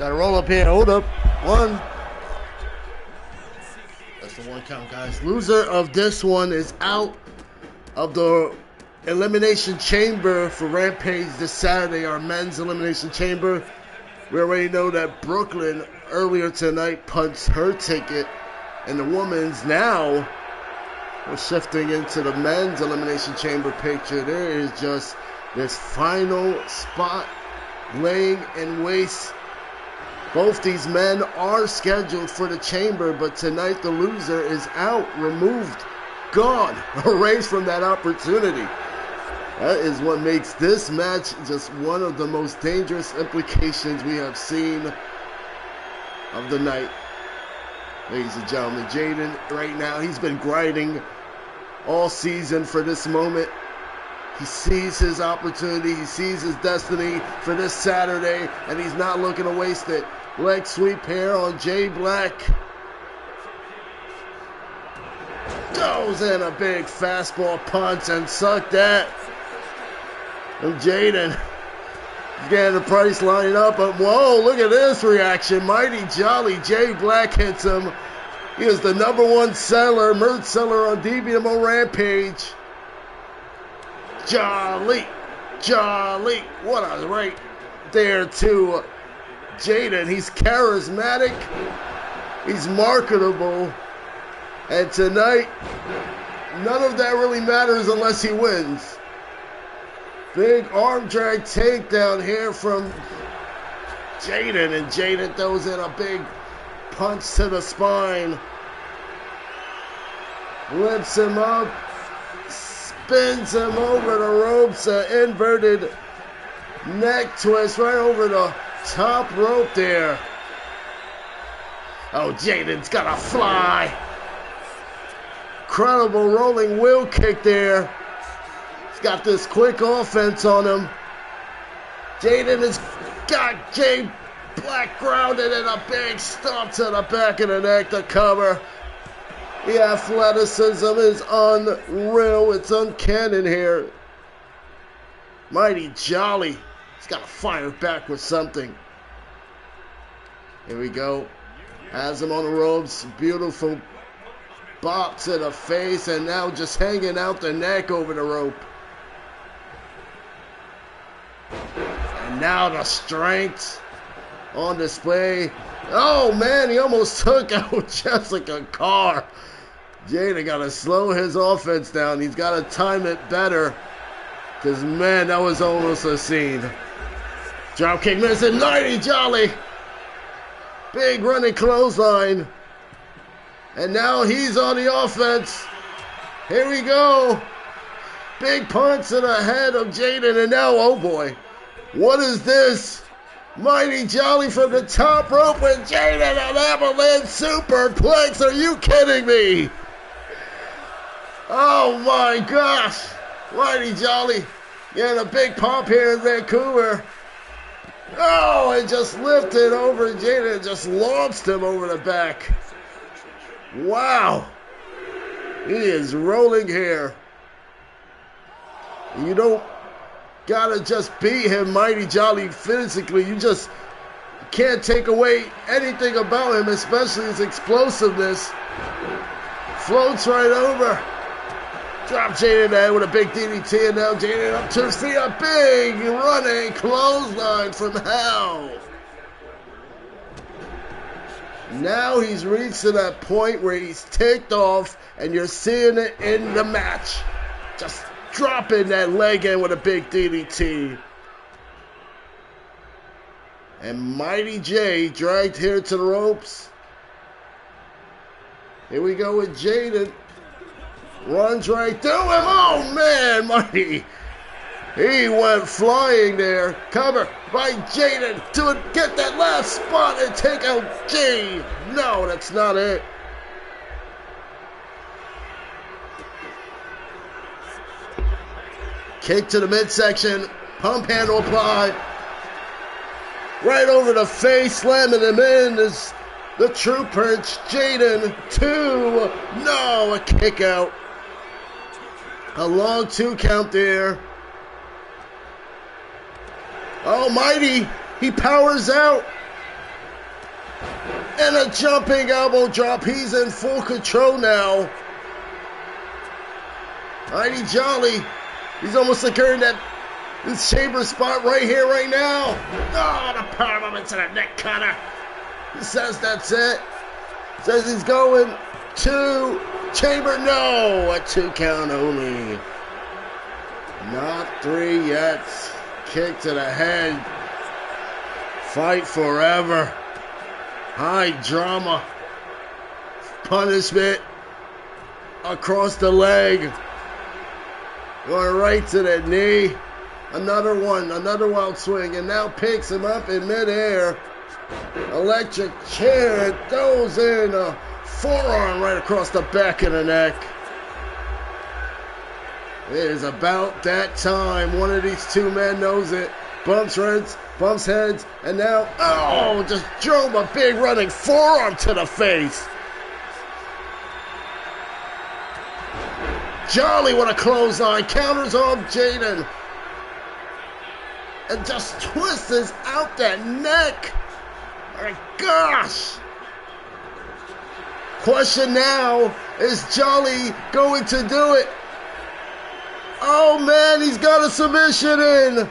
Speaker 3: Gotta roll up here. Hold up. 1. That's the 1 count, guys. Loser of this one is out of the Elimination Chamber for Rampage this Saturday, our men's Elimination Chamber. We already know that Brooklyn earlier tonight punched her ticket, and the women's now we're shifting into the men's Elimination Chamber picture. There is just this final spot laying in waste. Both these men are scheduled for the chamber, but tonight the loser is out, removed, gone, erased from that opportunity. That is what makes this match just one of the most dangerous implications we have seen of the night. Ladies and gentlemen, Jaden right now, he's been grinding all season for this moment. He sees his opportunity, he sees his destiny for this Saturday, and he's not looking to waste it. Leg sweep here on Jay Black. Goes in a big fastball punch and suck that. And Jaden getting the price line up. But whoa, look at this reaction. Mighty Jolly Jay Black hits him. He is the #1 seller, merch seller on DBMO Rampage. Jolly, what a right there to Jaden. He's charismatic, he's marketable, and tonight none of that really matters unless he wins. Big arm drag takedown here from Jaden, and Jaden throws in a big punch to the spine, lifts him up, spins him over the ropes, an inverted neck twist right over the top rope there. Oh, Jaden's gotta fly. Incredible rolling wheel kick there. He's got this quick offense on him. Jaden has got Jay Black grounded in a big stomp to the back of the neck to cover. The athleticism is unreal. It's uncanny here. Mighty Jolly. He's got to fire back with something. Here we go. Has him on the ropes. Beautiful bop to the face. And now just hanging out the neck over the rope. And now the strength on display. Oh, man, he almost took out Jessica Carr. Jaden got to slow his offense down. He's got to time it better. Because, man, that was almost a scene. Dropkick missing. Mighty Jolly. Big running clothesline. And now he's on the offense. Here we go. Big punch to the head of Jaden. And now, oh boy. What is this? Mighty Jolly from the top rope with Jaden, an avalanche superplex. Are you kidding me? Oh my gosh. Mighty Jolly getting a big pop here in Vancouver. Oh, and just lifted over Jaden and just launched him over the back. Wow. He is rolling here. You don't gotta just beat him, Mighty Jolly, physically. You just can't take away anything about him, especially his explosiveness. Floats right over. Drop Jaden there with a big DDT, and now Jaden up to his feet. A big running clothesline from hell. Now he's reached to that point where he's ticked off, and you're seeing it in the match. Just dropping that leg in with a big DDT. And Mighty J dragged here to the ropes. Here we go with Jaden. Runs right through him. Oh, man, Mighty. He went flying there. Cover by Jaden to get that last spot and take out Jay. No, that's not it. Kick to the midsection. Pump handle applied. Right over the face, slamming him in is the true punch. Jaden, 2. No, a kick out. A long 2 count there. Oh, Mighty, he powers out. And a jumping elbow drop. He's in full control now. Mighty Jolly. He's almost securing this chamber spot right here, right now. Oh, the powerbomb into the neck cutter. He says that's it. Says he's going to chamber. No, a 2 count only. Not 3 yet. Kick to the head. Fight forever. High drama. Punishment across the leg. Going right to the knee. Another one, another wild swing, and now picks him up in midair. Electric chair, throws in a forearm right across the back of the neck. It is about that time. One of these two men knows it. Bumps heads, and now, oh, just drove a big running forearm to the face. Jolly with a clothesline, counters on Jaden. And just twists out that neck. My gosh. Question now, is Jolly going to do it? Oh man, he's got a submission in.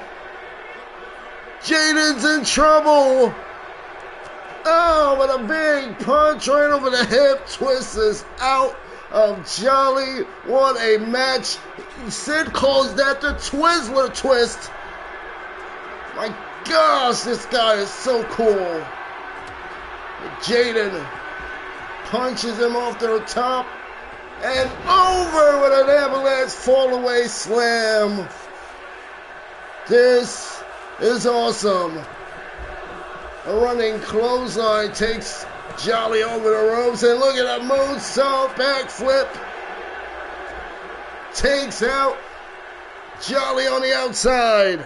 Speaker 3: Jaden's in trouble. Oh, with a big punch right over the hip, twists out of Jolly. What a match. Sid calls that the Twizzler twist. My gosh, this guy is so cool. Jaden punches him off the top and over with an avalanche fall away slam. This is awesome. A running clothesline takes Jolly over the ropes, and look at a moonsault backflip. Takes out Jolly on the outside.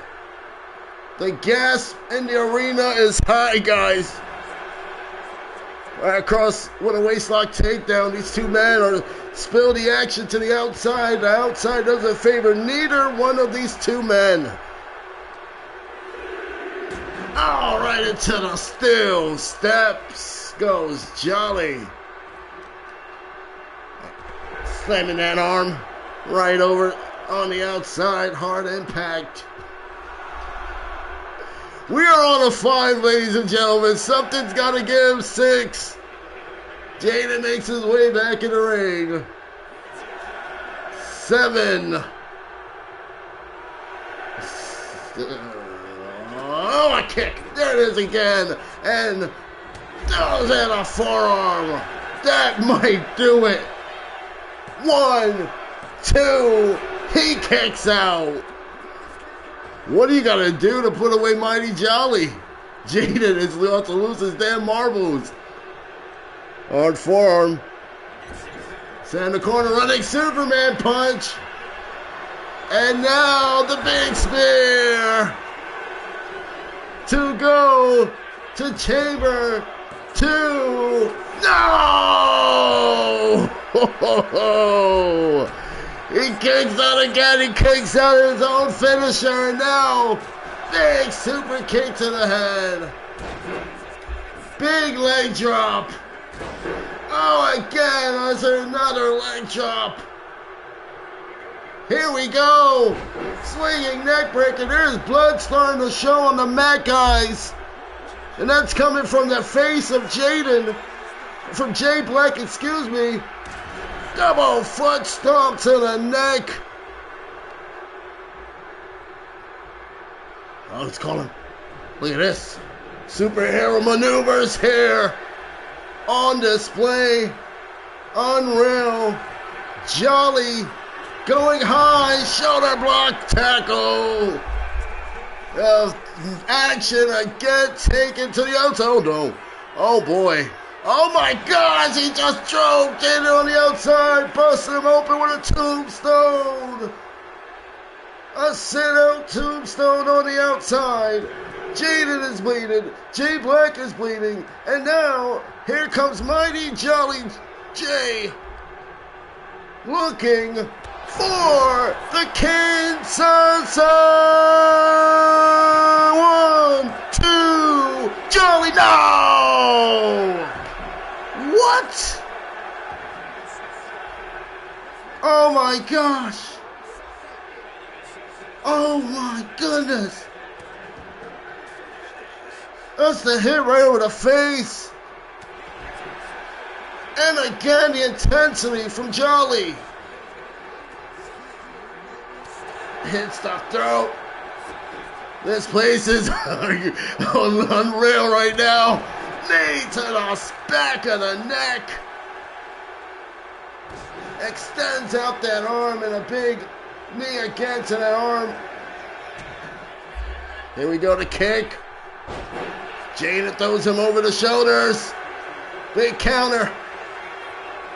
Speaker 3: The gas in the arena is high, guys. Right across with a waistlock takedown. These two men are spill the action to the outside. The outside doesn't favor neither one of these two men. Oh, right into the steel steps goes Jolly. Slamming that arm right over on the outside. Hard impact. We are on a 5, ladies and gentlemen. Something's got to give 6. Jaden makes his way back in the ring. 7. Oh, a kick. There it is again. And throws in a forearm. That might do it. 1, 2. He kicks out. What do you gotta do to put away Mighty Jolly? Jaden is about to lose his damn marbles. Hard forearm. Sand the corner, running Superman punch. And now the big spear. To go to chamber 2. No! He kicks out again. He kicks out his own finisher. And now, big super kick to the head. Big leg drop. Oh, again, there's another leg drop. Here we go. Swinging neck breaker. There's blood starting to show on the mat, guys. And that's coming from the face of Jaden. From Jay Black, excuse me. Double foot stomp to the neck. Oh, it's calling. Look at this. Superhero maneuvers here. On display. Unreal. Jolly going high. Shoulder block tackle. Action again taken to the outside. Oh no. Oh boy. Oh my gosh, he just drove Jaden on the outside, busted him open with a tombstone. A sit-out tombstone on the outside. Jaden is bleeding, Jay Black is bleeding, and now here comes Mighty Jolly Jay looking for the Kansas 1, 2, Jolly, no! Oh my gosh. Oh my goodness. That's the hit right over the face. And again, the intensity from Jolly. Hits the throat. This place is unreal right now. Knee to the back of the neck. Extends out that arm and a big knee again to that arm. Here we go, the kick. Jaden throws him over the shoulders. Big counter.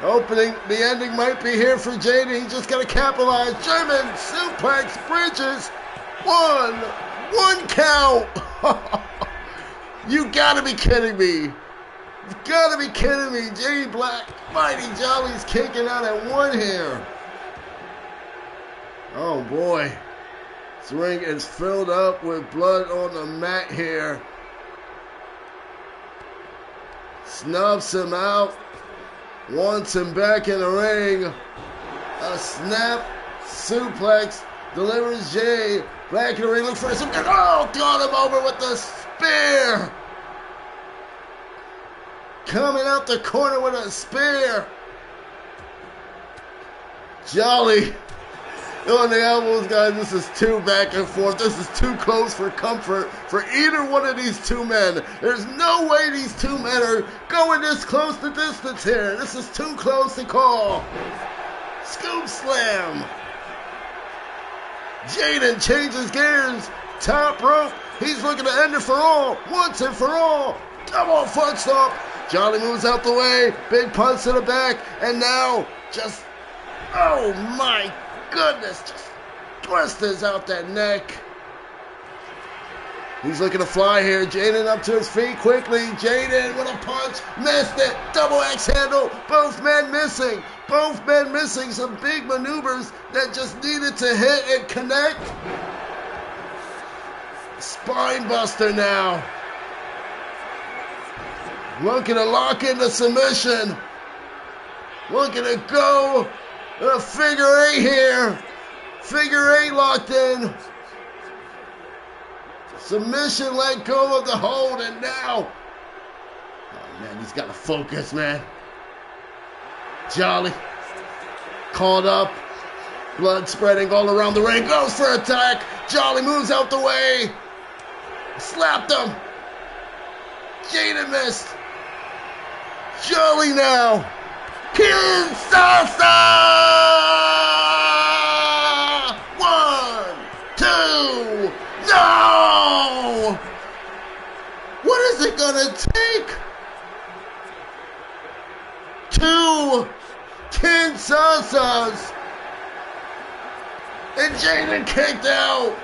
Speaker 3: Opening, the ending might be here for Jaden. He's just got to capitalize. German suplex bridges. One count. You gotta be kidding me. You gotta be kidding me. J Black, Mighty Jolly's kicking out at one here. Oh boy. This ring is filled up with blood on the mat here. Snubs him out. Wants him back in the ring. A snap suplex delivers Jay back in the ring. Look for some. Oh, got him over with the spear. Coming out the corner with a spear. Jolly on the elbows, guys. This is too back and forth. This is too close for comfort for either one of these two men. There's no way these two men are going this close to distance here. This is too close to call. Scoop slam. Jaden changes gears. Top rope. He's looking to end it for all. Once and for all. Double foot stomp. Jolly moves out the way. Big punch to the back. And now just, oh my goodness, just twisters out that neck. He's looking to fly here. Jaden up to his feet quickly. Jaden with a punch. Missed it. Double X handle. Both men missing. Both men missing some big maneuvers that just needed to hit and connect. Spine buster now. Looking to lock into submission. Looking to go. A figure eight here. Figure eight locked in. Submission, let go of the hold, and now. Oh man, he's got to focus, man. Jolly. Called up. Blood spreading all around the ring. Goes for attack. Jolly moves out the way. Slapped him. Jaden missed. Jolly now. Kinshasa! 1, 2, no! What is it gonna take? 2 Kinsasas! And Jaden kicked out!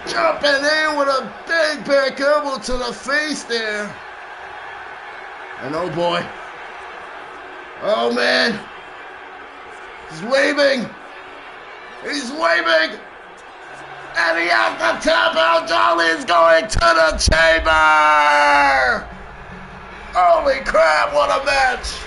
Speaker 3: Jumping in with a big back elbow to the face there. And oh boy. Oh man. He's waving. He's waving. And he has to tap out. Jolly is going to the chamber. Holy crap, what a match.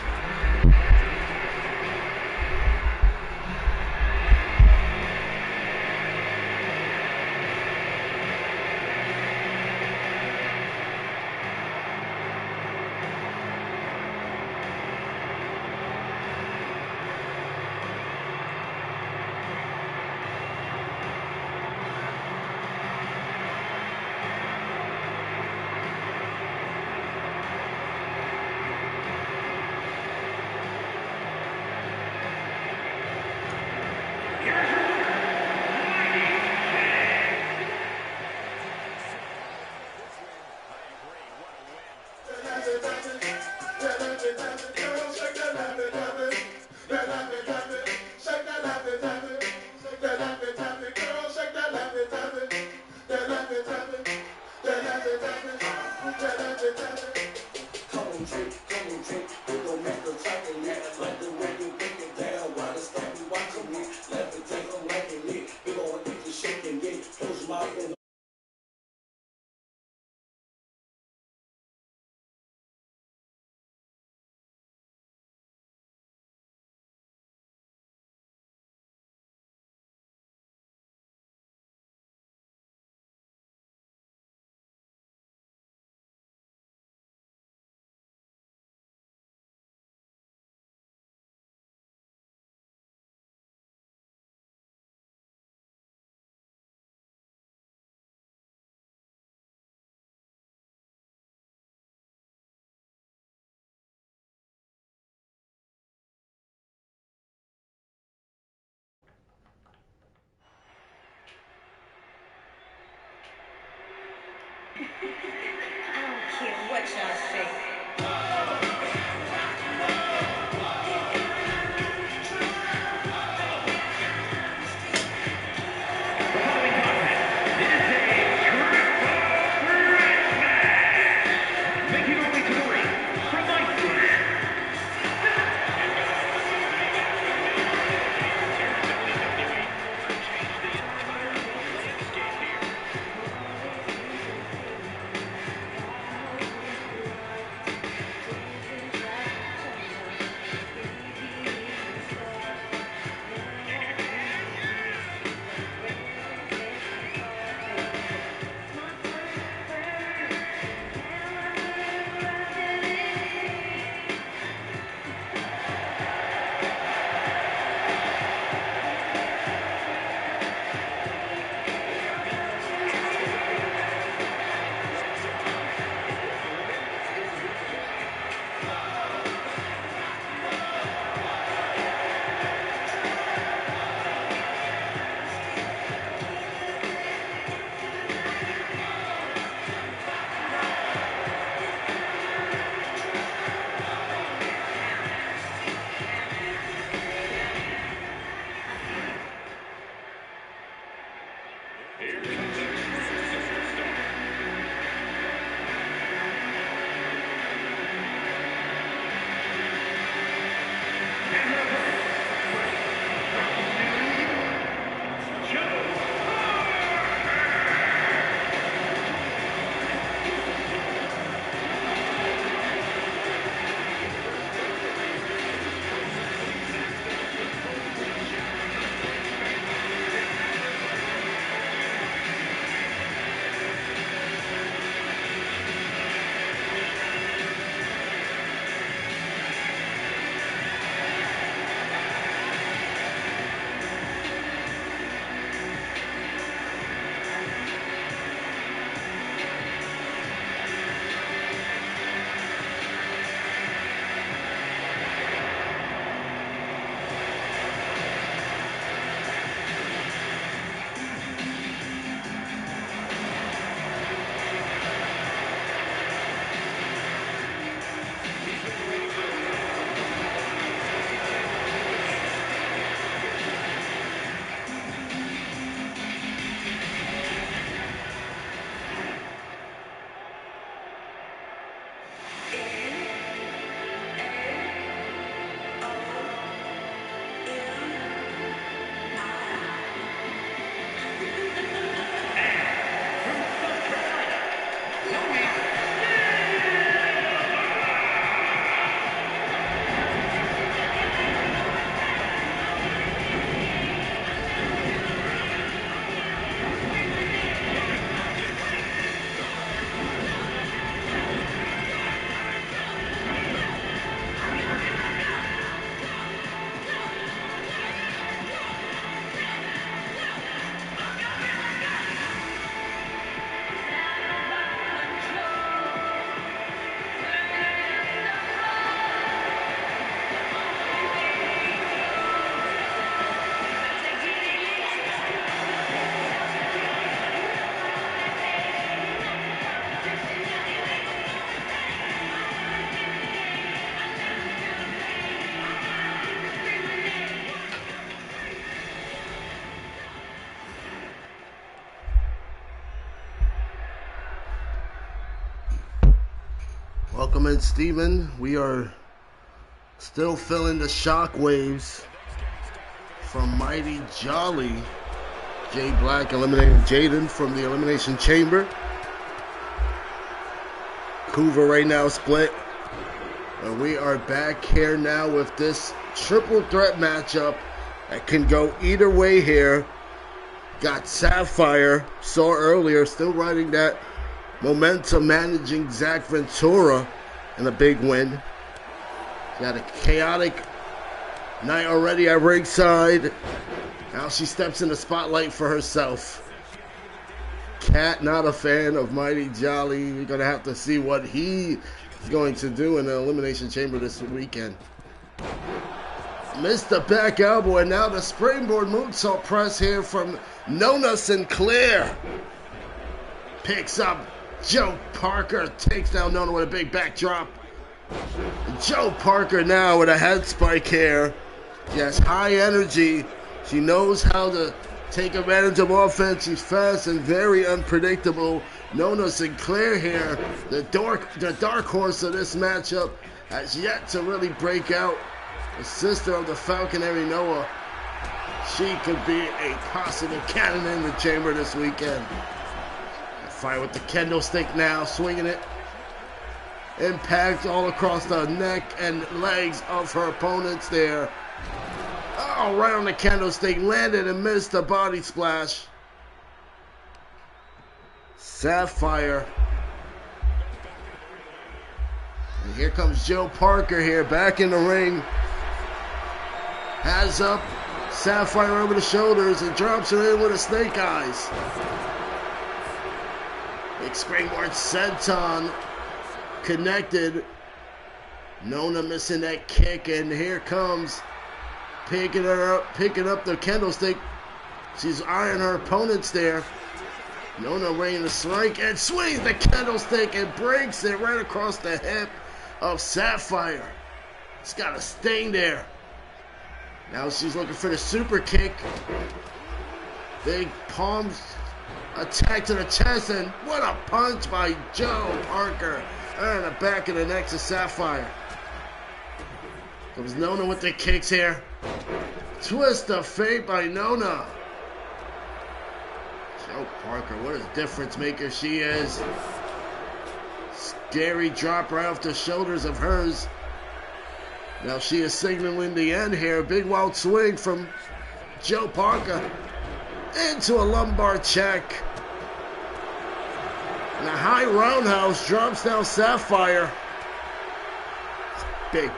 Speaker 4: I don't care what y'all say.
Speaker 1: The following contest is a triple threat match. Making her way to the ring from Iceland.
Speaker 3: Welcome in, Steven. We are still feeling the shock waves from Mighty Jolly. Jay Black eliminating Jaden from the Elimination Chamber. Hoover right now split. And we are back here now with this triple threat matchup that can go either way here. Got Sapphire, saw earlier, still riding that momentum, managing Zach Ventura in a big win. Got a chaotic night already at ringside. Now she steps in the spotlight for herself. Cat, not a fan of Mighty Jolly. You're going to have to see what he is going to do in the Elimination Chamber this weekend. Missed the back elbow, and now the springboard moonsault press here from Nona Sinclair. Picks up Joe Parker takes down Nona with a big backdrop. Joe Parker now with a head spike here. She has high energy. She knows how to take advantage of offense. She's fast and very unpredictable. Nona Sinclair here, the dark horse of this matchup, has yet to really break out. The sister of the Falconary Noah. She could be a possible cannon in the chamber this weekend. Fire with the kendo stick now, swinging it. Impact all across the neck and legs of her opponents there. Oh, right on the kendo stick, landed and missed the body splash. Sapphire. And here comes Joe Parker here, back in the ring. Has up Sapphire over the shoulders and drops her in with a snake eyes. Big springboard senton connected. Nona missing that kick, and here comes picking up the kendo stick. She's eyeing her opponents there. Nona ready to strike and swings the kendo stick and breaks it right across the hip of Sapphire. It's got a sting there. Now she's looking for the super kick. Big palms attack to the chest, and what a punch by Joe Parker. And the back of the neck to Sapphire. Comes Nona with the kicks here. Twist of fate by Nona. Joe Parker, what a difference maker she is. Scary drop right off the shoulders of hers. Now she is signaling the end here. Big wild swing from Joe Parker into a lumbar check. And a high roundhouse drops down Sapphire. Big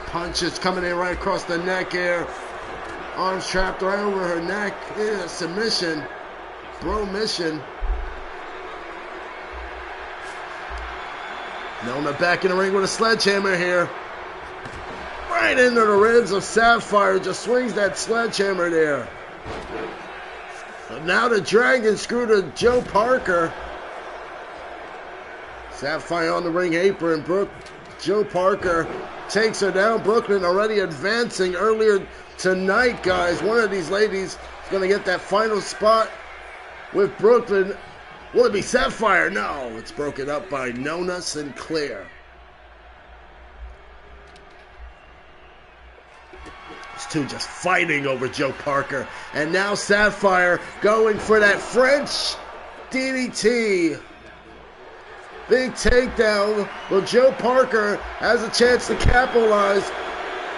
Speaker 3: punches coming in right across the neck here. Arms trapped right over her neck. Yeah, submission. Bro mission. Nona back in the ring with a sledgehammer here. Right into the ribs of Sapphire. Just swings that sledgehammer there. But now the dragon screw to Joe Parker. Sapphire on the ring apron. Joe Parker takes her down. Brooklyn already advancing earlier tonight, guys. One of these ladies is going to get that final spot with Brooklyn. Will it be Sapphire? No, it's broken up by Nona Sinclair. These two just fighting over Joe Parker. And now Sapphire going for that French DDT. Big takedown. Well, Joe Parker has a chance to capitalize.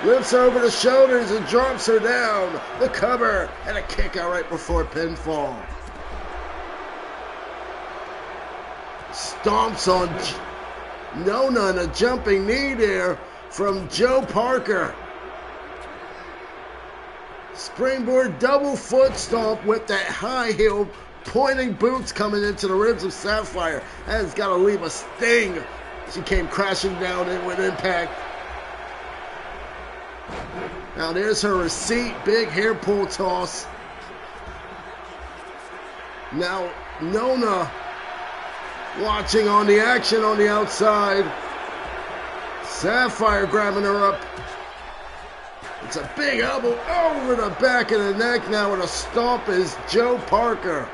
Speaker 3: Lifts her over the shoulders and drops her down. The cover and a kick out right before pinfall. Stomps on Nona and a jumping knee there from Joe Parker. Springboard double foot stomp with that high heel pointing boots coming into the ribs of Sapphire. And it's got to leave a sting. She came crashing down in with impact. Now there's her receipt. Big hair pull toss. Now Nona watching on the action on the outside. Sapphire grabbing her up. It's a big elbow over the back of the neck now with a stomp is Joe Parker.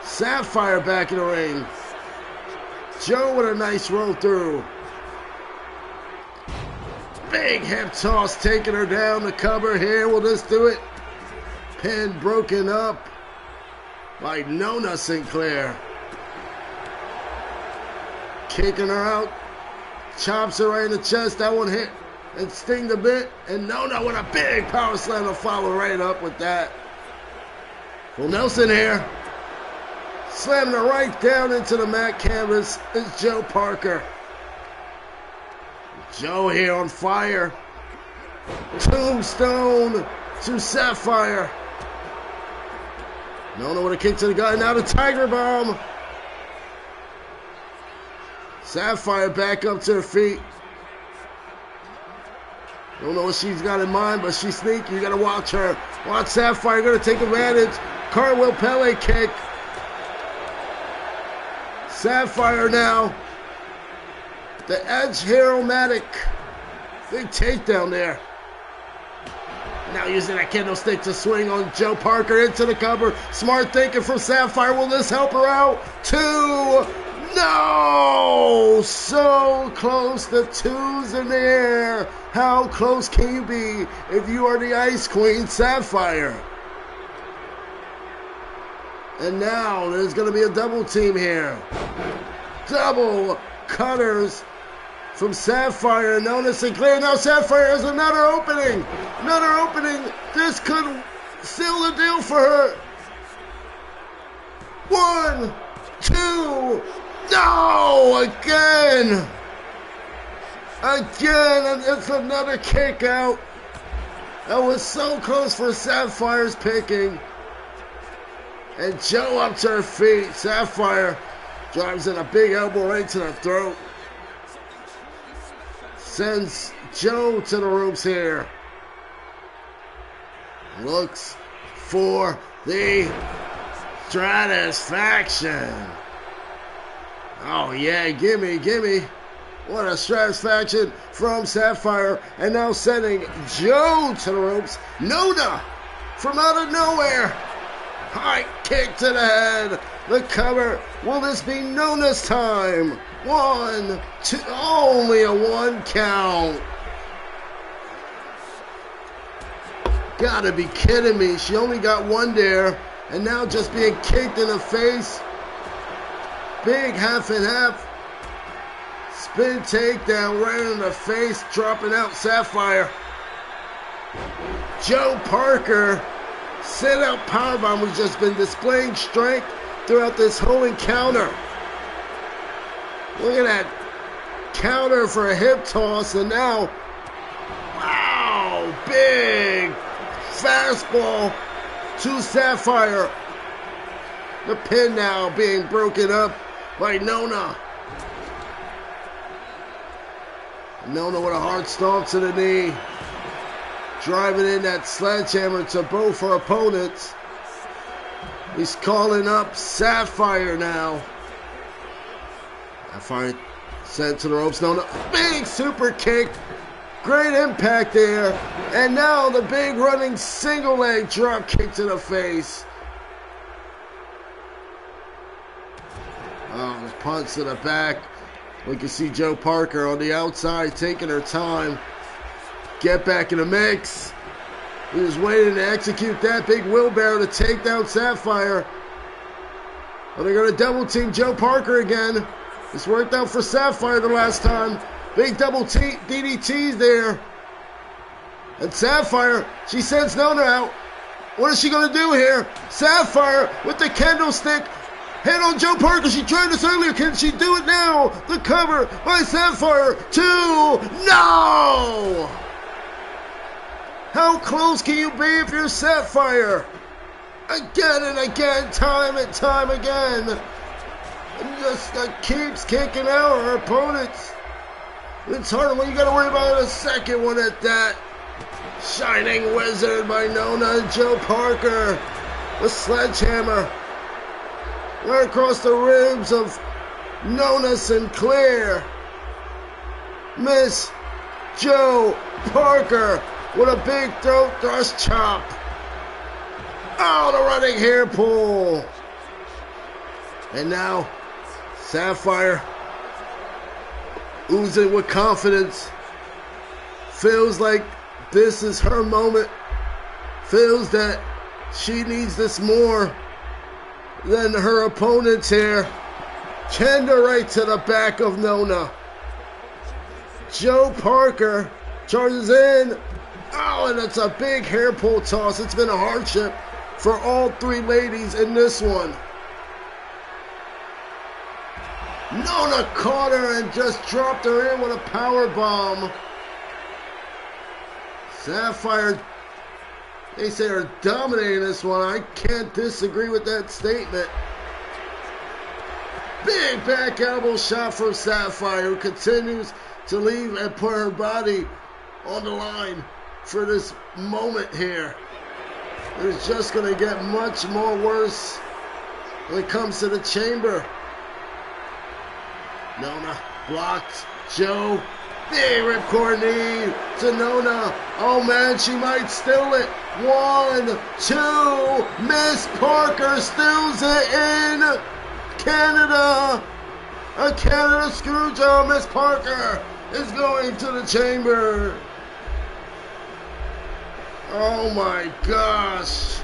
Speaker 3: Sapphire back in the ring. Joe with a nice roll through. Big hip toss taking her down. The cover here. Will this do it? Pin broken up by Nona Sinclair. Kicking her out. Chops her right in the chest. That one hit and stinged a bit. And Nona with a big power slam to follow right up with that. Well, Nelson here. Slamming her right down into the mat canvas is Joe Parker. Joe here on fire. Tombstone to Sapphire. Nona with a kick to the gut. Now the Tiger Bomb. Sapphire back up to her feet. Don't know what she's got in mind, but she's sneaky. You got to watch her. Watch Sapphire. Going to take advantage. Cartwheel Pele kick. Sapphire now. The Edge Hero-matic. Big takedown there. Now using that candlestick to swing on Joe Parker into the cover. Smart thinking from Sapphire. Will this help her out? 2. No! So close. The 2's in the air. How close can you be if you are the Ice Queen, Sapphire? And now there's going to be a double team here. Double cutters from Sapphire and Nona Sinclair. Now Sapphire has another opening. Another opening. This could seal the deal for her. 1, 2. No! Again. Again. And it's another kick out. That was so close for Sapphire's picking. And Joe up to her feet. Sapphire drives in a big elbow right to the throat. Sends Joe to the ropes here. Looks for the Stratusfaction. Oh yeah, gimme, gimme. What a Stratusfaction from Sapphire. And now sending Joe to the ropes. Nona from out of nowhere. High kick to the head. The cover. Will this be Nona's time? 1, 2. Only a 1 count. Gotta be kidding me. She only got 1 there. And now just being kicked in the face. Big half and half. Spin takedown right in the face. Dropping out Sapphire. Joe Parker. Sit-out powerbomb has just been displaying strength throughout this whole encounter. Look at that counter for a hip toss, and now, wow, big fastball to Sapphire. The pin now being broken up by Nona. Nona with a hard stomp to the knee. Driving in that sledgehammer to both her opponents. He's calling up Sapphire now. Sapphire sent to the ropes. No, big super kick. Great impact there. And now the big running single leg drop kick to the face. Oh, the punch to the back. We can see Joe Parker on the outside taking her time. Get back in the mix. He was waiting to execute that big wheelbarrow to take down Sapphire. But they're going to double team Joe Parker again. This worked out for Sapphire the last time. Big double DDTs there. And Sapphire, she sends Nona out. What is she going to do here? Sapphire with the candlestick. Head on Joe Parker. She tried this earlier. Can she do it now? The cover by Sapphire. 2. No! How close can you be if you're Sapphire? Again and again, time and time again. And just keeps kicking out her opponents. It's hard when you got to worry about a second one at that. Shining Wizard by Nona and Joe Parker. The sledgehammer. Right across the ribs of Nona Sinclair. Miss Joe Parker with a big throat thrust chop. Oh, the running hair pull. And now, Sapphire, oozing with confidence, feels like this is her moment. Feels that she needs this more than her opponents here. Kendo right to the back of Nona. Joe Parker charges in. Oh, and it's a big hair pull toss. It's been a hardship for all 3 ladies in this one. Nona caught her and just dropped her in with a power bomb. Sapphire, they say, are dominating this one. I can't disagree with that statement. Big back elbow shot from Sapphire, who continues to leave and put her body on the line for this moment here. It's just going to get much more worse when it comes to the chamber. Nona blocked. Joe. Big ripcord knee to Nona. Oh man, she might steal it. 1, 2. Miss Parker steals it in Canada. A Canada screwjob. Miss Parker is going to the chamber. Oh my gosh.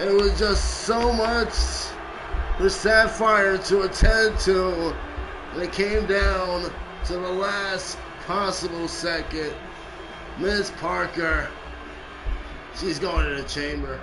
Speaker 3: It was just so much for Sapphire to attend to. And it came down to the last possible second. Miss Parker, she's going to the chamber.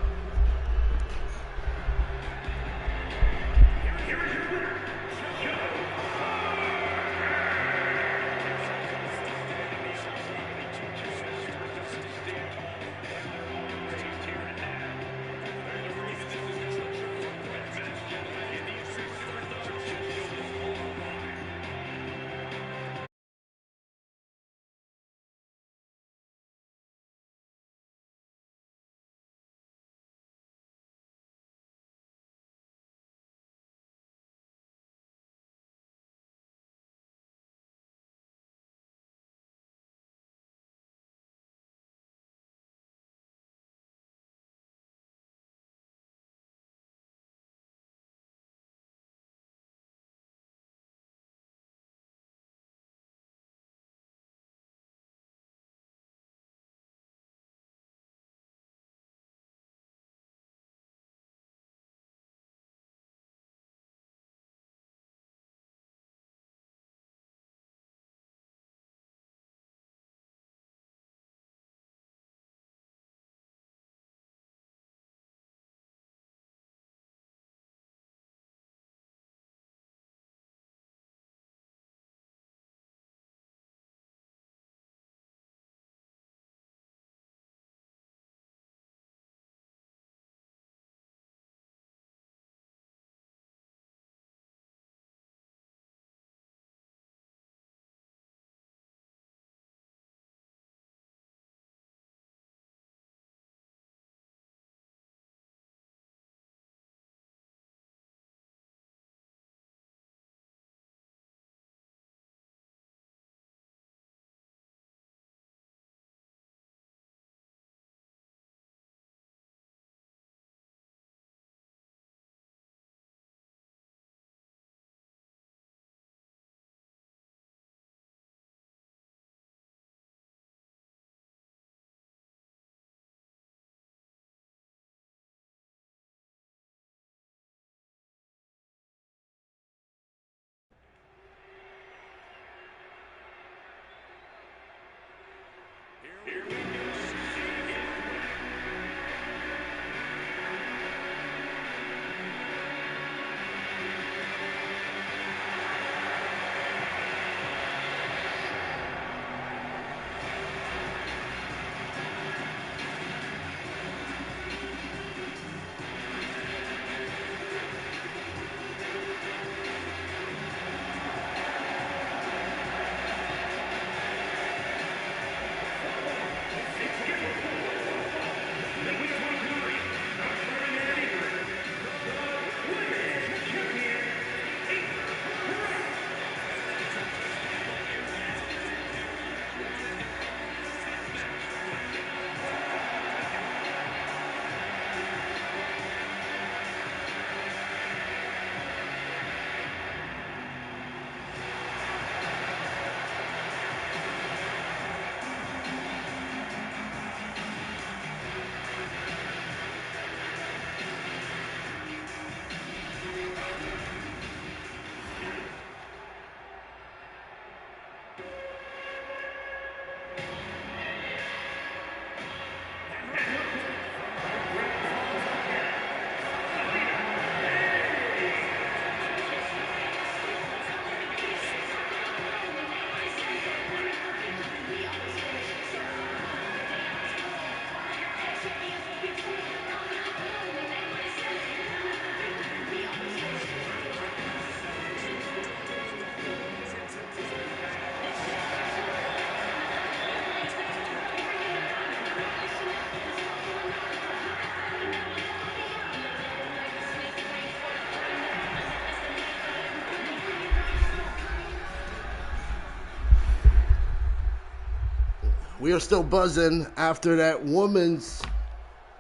Speaker 3: we are still buzzing after that women's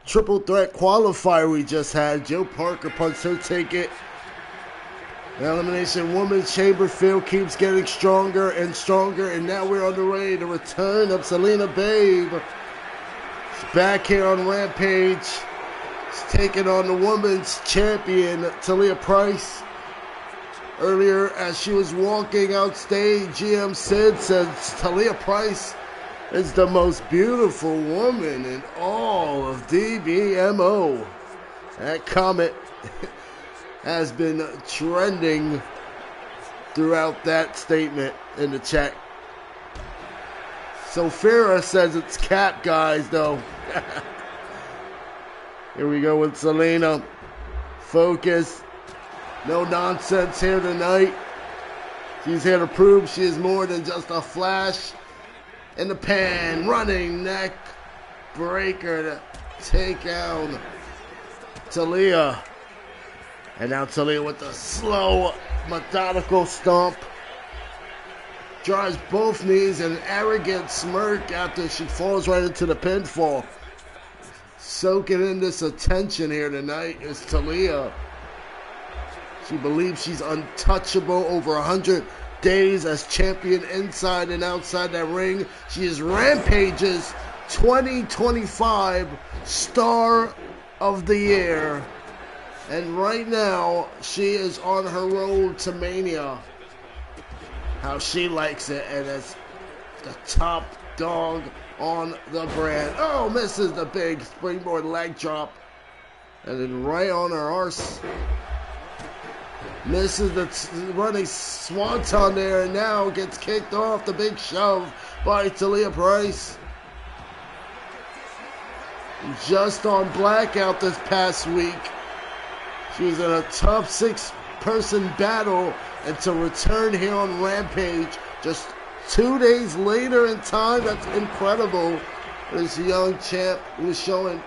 Speaker 3: triple threat qualifier we just had. Joe Parker punched her ticket. The Elimination Women's Chamber field keeps getting stronger and stronger, and now we're on the way. The return of Selena Babe. She's back here on Rampage. She's taking on the women's champion, Talia Price. Earlier, as she was walking out stage, GM Sid says Talia Price is the most beautiful woman in all of DBMO. That comment has been trending throughout that statement in the chat. So Farrah says it's cap, guys, though. Here we go with Selena. Focus. No nonsense here tonight. She's here to prove she is more than just a flash in the pan. Running neck breaker to take down Talia. And now Talia with the slow, methodical stomp. Drives both knees in an arrogant smirk after she falls right into the pinfall. Soaking in this attention here tonight is Talia. She believes she's untouchable over 100 days as champion inside and outside that ring. She is Rampage's 2025 Star of the Year. And right now, she is on her road to Mania. How she likes it, and as the top dog on the brand. Oh, misses the big springboard leg drop. And then right on her arse. Misses the running swanton there, and now gets kicked off. The big shove by Talia Price. Just on blackout this past week. She was in a tough six-person battle, and to return here on Rampage just 2 days later in time, that's incredible. This young champ was showing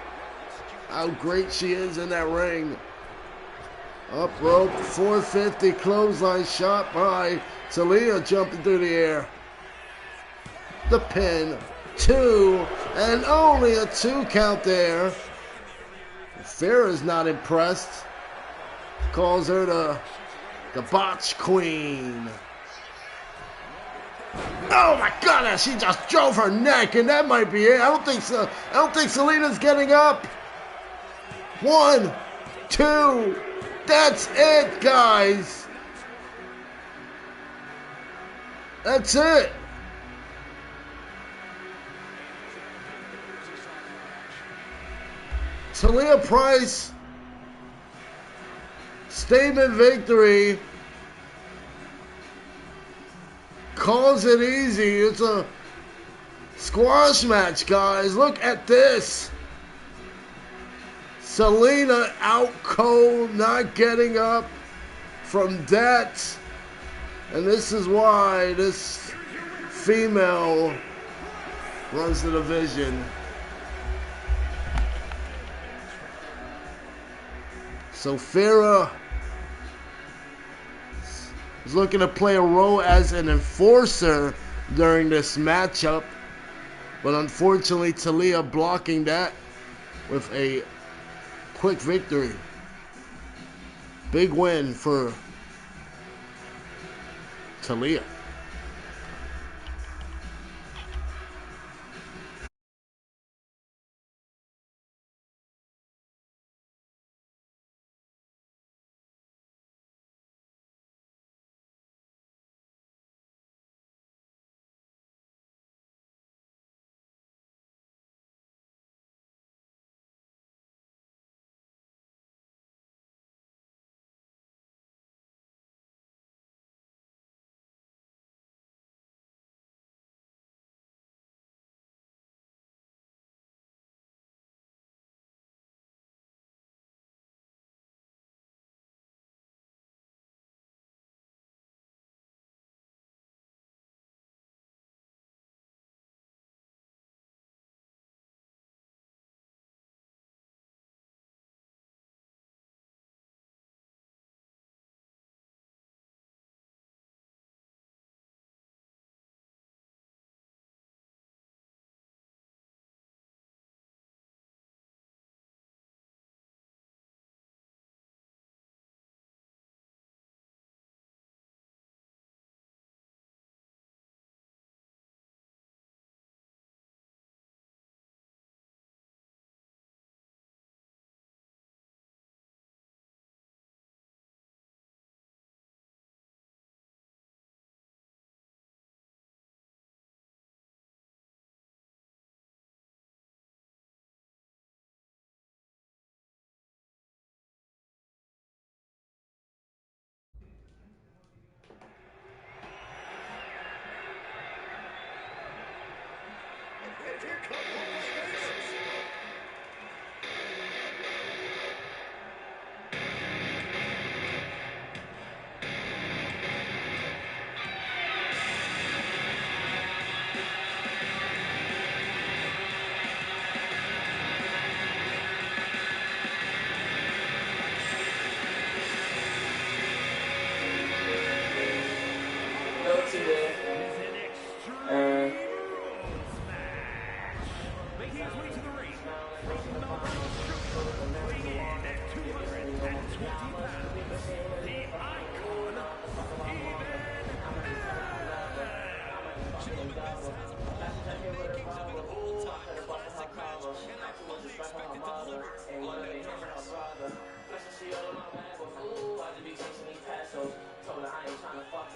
Speaker 3: how great she is in that ring. Up rope, 450 clothesline shot by Talia, jumping through the air. The pin, 2, and only a 2 count there. Farrah's not impressed. Calls her the botch queen. Oh my goodness, she just drove her neck, and that might be it. I don't think so. I don't think Selena's getting up. 1, 2. That's it, guys. That's it. Talia Price, statement victory. Calls it easy. It's a squash match, guys. Look at this. Selena out cold, not getting up from that. And this is why this female runs the division. So Farrah is looking to play a role as an enforcer during this matchup. But unfortunately, Talia blocking that with a quick victory. Big win for Talia.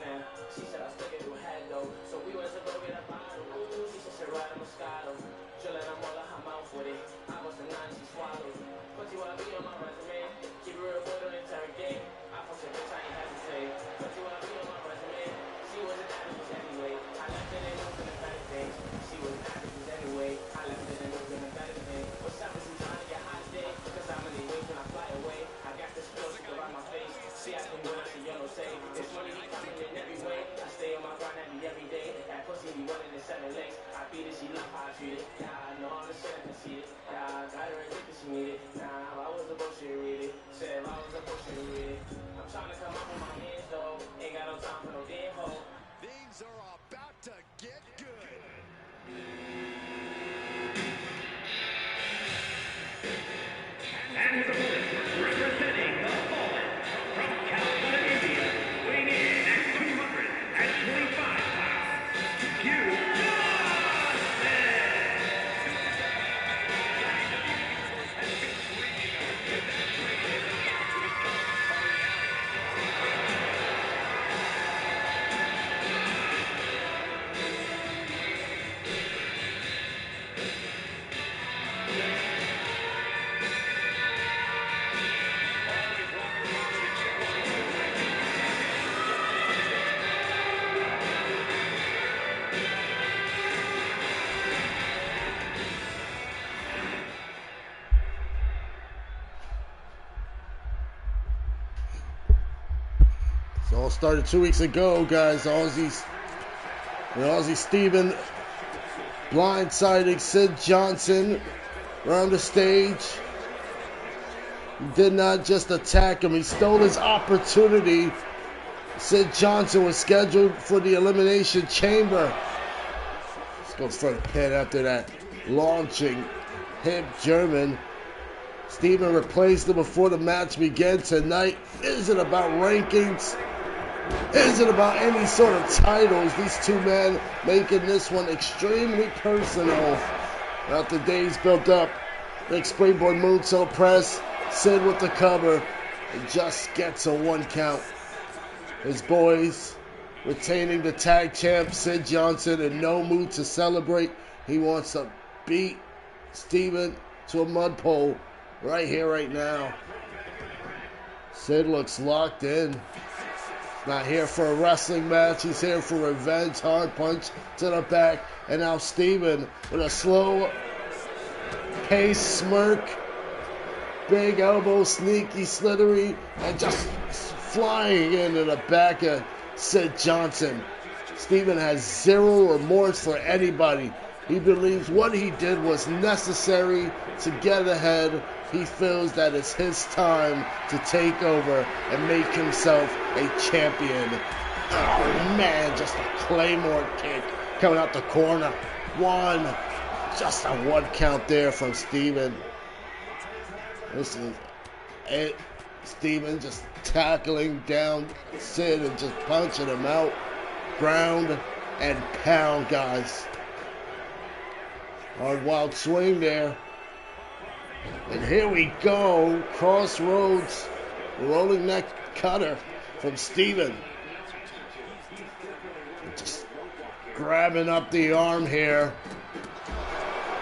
Speaker 5: fam. She said I was looking through head though. So we went to go get a bottle. She said she ride a Moscato. Chillin', I'm all in her mouth with it. I was the nine she swallowed. Pussy wanna be on my resume. Keep it real, boy, don't interrogate. I fucked your bitch, I ain't hesitate. Pussy wanna be on my resume. She was an actress anyway. I left it in news and a better thing. She was an actress anyway. I left it in news and a better thing. What's up, is you trying to get hot today? Cause I'm in the wings when I fly away. I got this spill, she can ride my face. See, I can when I see yellow say. This money be coming in every way. I stay on my grind every day. That pussy be running in 7 legs. I beat it, she love how I treat it. Yeah, I know I'm the shit I can see it. Yeah, I got her addicted, she need it. Nah, I was a bullshit read it. Said I was a bullshit read it. I'm trying to come up with my hands though. Ain't got no time for no damn hoe.
Speaker 2: Things are about to get good.
Speaker 1: And his opponent, representing the Fallen, from Calcutta, India, weighing in at 225 pounds, Hugh
Speaker 3: It all started 2 weeks ago, guys. Aussie Steven blindsiding Sid Johnson around the stage. He did not just attack him, he stole his opportunity. Sid Johnson was scheduled for the Elimination Chamber. Let's go for the pin after that launching hip German. Steven replaced him before the match began tonight. Isn't about rankings. Isn't about any sort of titles. These two men making this one extremely personal. After days built up, big springboard moonsault press. Sid with the cover. It just gets a 1 count. His boys retaining the tag champ, Sid Johnson, in no mood to celebrate. He wants to beat Steven to a mud pole right here, right now. Sid looks locked in. Not here for a wrestling match. He's here for revenge. Hard punch to the back. And now Steven with a slow pace smirk. Big elbow, sneaky, slithery. And just flying into the back of Sid Johnson. Steven has zero remorse for anybody. He believes what he did was necessary to get ahead. He feels that it's his time to take over and make himself a champion. Oh man, just a Claymore kick coming out the corner. 1, just a 1 count there from Steven. This is it. Steven just tackling down Sid and just punching him out. Ground and pound, guys. Hard wild swing there. And here we go. Crossroads. Rolling neck cutter from Steven. Just grabbing up the arm here.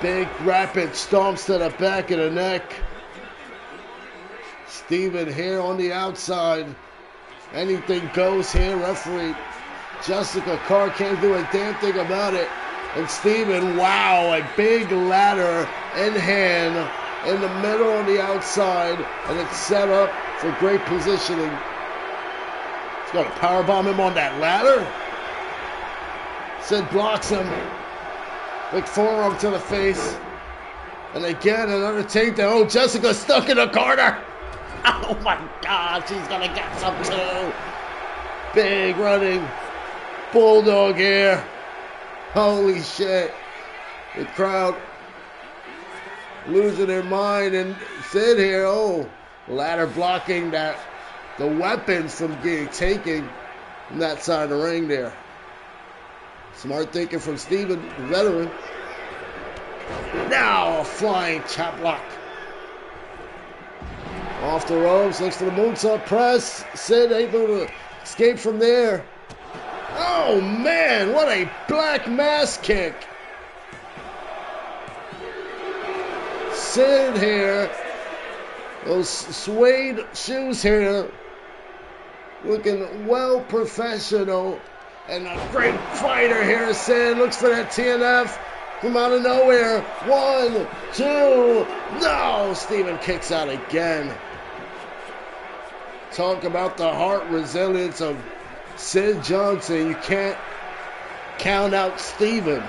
Speaker 3: Big rapid stomps to the back of the neck. Steven here on the outside. Anything goes here. Referee Jessica Carr can't do a damn thing about it. And Steven, wow, a big ladder in hand in the middle on the outside. And it's set up for great positioning. He's going to powerbomb him on that ladder. Sid blocks him. Big forearm to the face. And again, another takedown. Oh, Jessica stuck in the corner. Oh my God, she's going to get some too. Big running bulldog here. Holy shit. The crowd losing their mind. And Sid here, oh, ladder blocking that, the weapons from being taken from that side of the ring there. Smart thinking from Steven, the veteran. Now a flying chop block. Off the ropes, looks for the moonsault press. Sid able to escape from there. Oh man, what a black mass kick. Sid here, those suede shoes here, looking well professional, and a great fighter here. Sid looks for that TNF from out of nowhere. 1, 2, no! Steven kicks out again. Talk about the heart resilience of Sid Johnson. You can't count out Steven.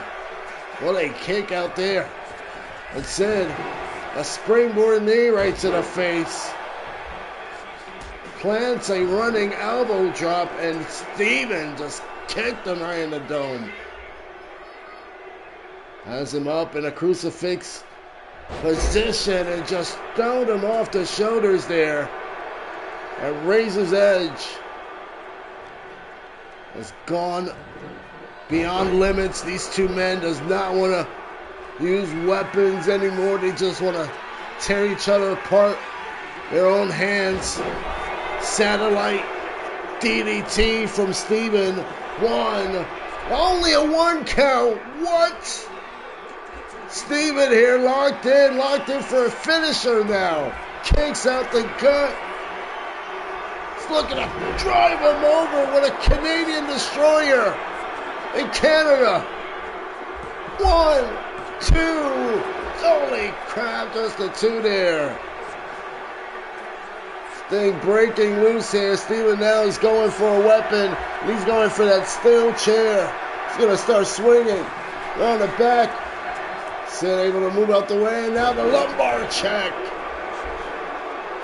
Speaker 3: What a kick out there. And Sid, a springboard knee right to the face. Plants a running elbow drop, and Steven just kicked him right in the dome. Has him up in a crucifix position and just thrown him off the shoulders there. At Razor's Edge has gone beyond limits. These two men does not want to use weapons anymore. They just want to tear each other apart. Their own hands. Satellite DDT from Steven. 1. Only a 1 count. What? Steven here locked in for a finisher now. Kicks out the gut. He's looking to drive him over with a Canadian destroyer in Canada. 1, 2. Holy crap, just the 2 there. Thing breaking loose here. Steven now is going for a weapon. He's going for that steel chair. He's going to start swinging around the back. Sid able to move out the way, and now the lumbar check.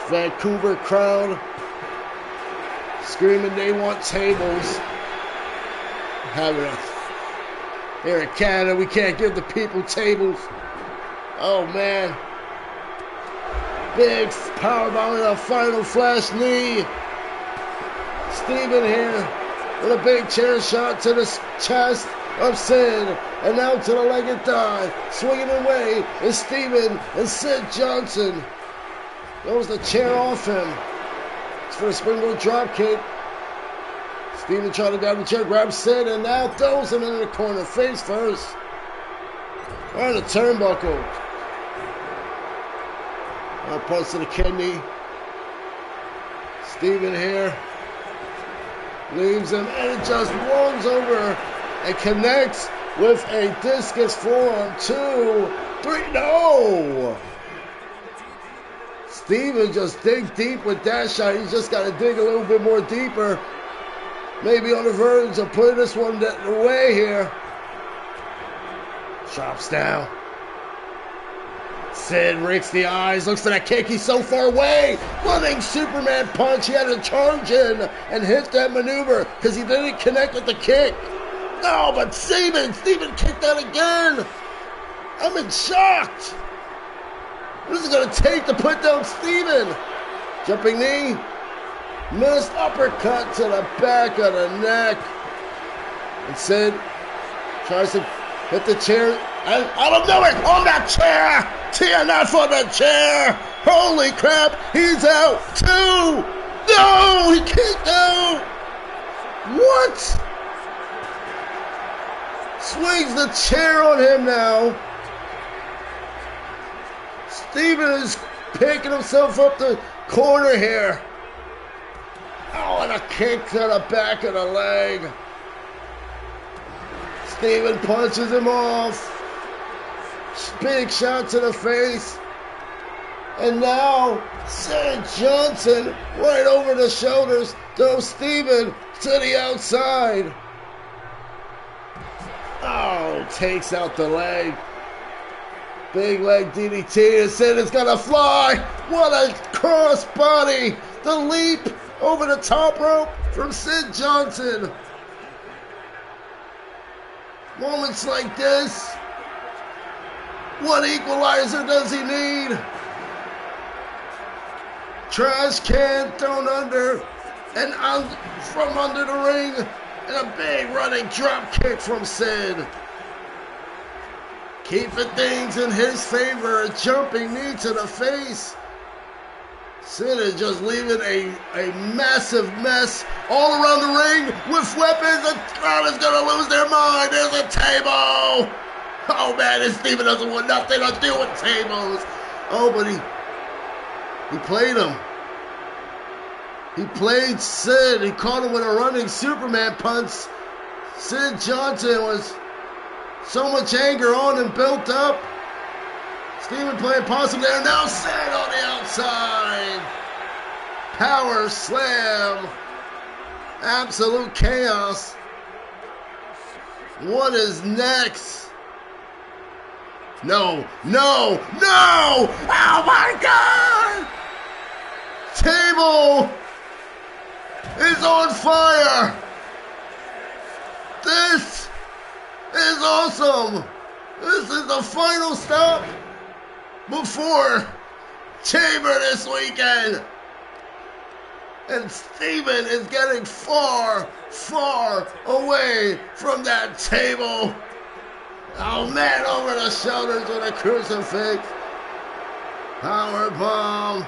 Speaker 3: Vancouver crowd screaming they want tables. Here in Canada, we can't give the people tables. Oh man. Big powerbomb with a final flash knee. Steven here with a big chair shot to the chest of Sid. And now to the leg and thigh. Swinging away is Steven and Sid Johnson. Throws the chair off him. It's for a springboard drop kick. Steven trying to grab the chair, grabs Sid, and now throws him into the corner, face first. On the turnbuckle. Punch to the kidney. Steven here leaves him, and it just rolls over and connects with a discus forearm. 2, 3, no! Steven just dig deep with that shot. He's just got to dig a little bit more deeper. Maybe on the verge of putting this one away here. Chops down. Sid rakes the eyes, looks for that kick. He's so far away. Running Superman punch. He had to charge in and hit that maneuver because he didn't connect with the kick. No, but Steven kicked that again. I'm in shocked. What is it going to take to put down Steven? Jumping knee. Missed uppercut to the back of the neck. And Sid tries to hit the chair. And out of nowhere, on that chair. TNF on the chair. Holy crap, he's out. 2. No, he kicked out. What? Swings the chair on him now. Steven is picking himself up the corner here. Oh, and a kick to the back of the leg. Steven punches him off. Big shot to the face. And now Sid Johnson right over the shoulders throws Steven to the outside. Oh, takes out the leg. Big leg DDT, and Sid is gonna fly. What a crossbody. The leap over the top rope from Sid Johnson. Moments like this. What equalizer does he need? Trash can thrown under and out from under the ring, and a big running drop kick from Sid. Keeping things in his favor, a jumping knee to the face. Sid is just leaving a massive mess all around the ring with weapons. The crowd is going to lose their mind. There's a table. Oh, man, and Steven doesn't want nothing to do with tables. Oh, but he played him. He played Sid. He caught him with a running Superman punch. Sid Johnson was so much anger on him built up. Steven playing possum there. Now Sid on the outside. Power slam. Absolute chaos. What is next? No, no, no! Oh my God! Table is on fire. This is awesome. This is the final stop before Chamber this weekend. And Steven is getting far, far away from that table. Oh man, over the shoulders with a crucifix. Power bomb.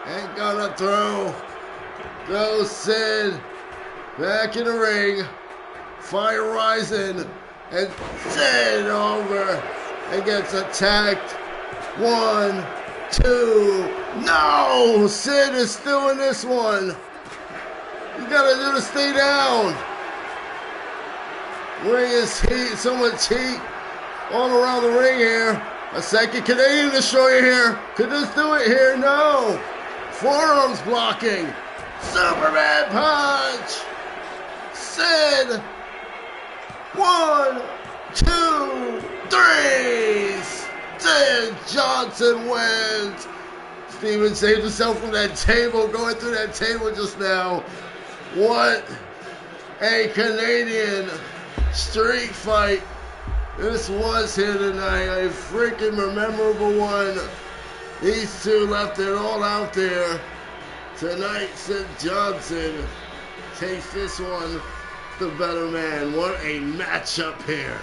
Speaker 3: Ain't gonna throw. Go Sid. Back in the ring. Fire rising. And Sid over. And gets attacked. 1, 2. No! Sid is still in this one. You gotta do the stay down. Ring is heat. So much heat all around the ring here. A second Canadian destroyer here. Could this do it here? No. Forearms blocking. Superman punch. Sid. 1, 2, 3. Sid Johnson wins. Steven saved himself from that table, going through that table just now. What a Canadian street fight this was here tonight. A freaking memorable one. These two left it all out there. Tonight, Sid Johnson takes this one the better man. What a matchup here.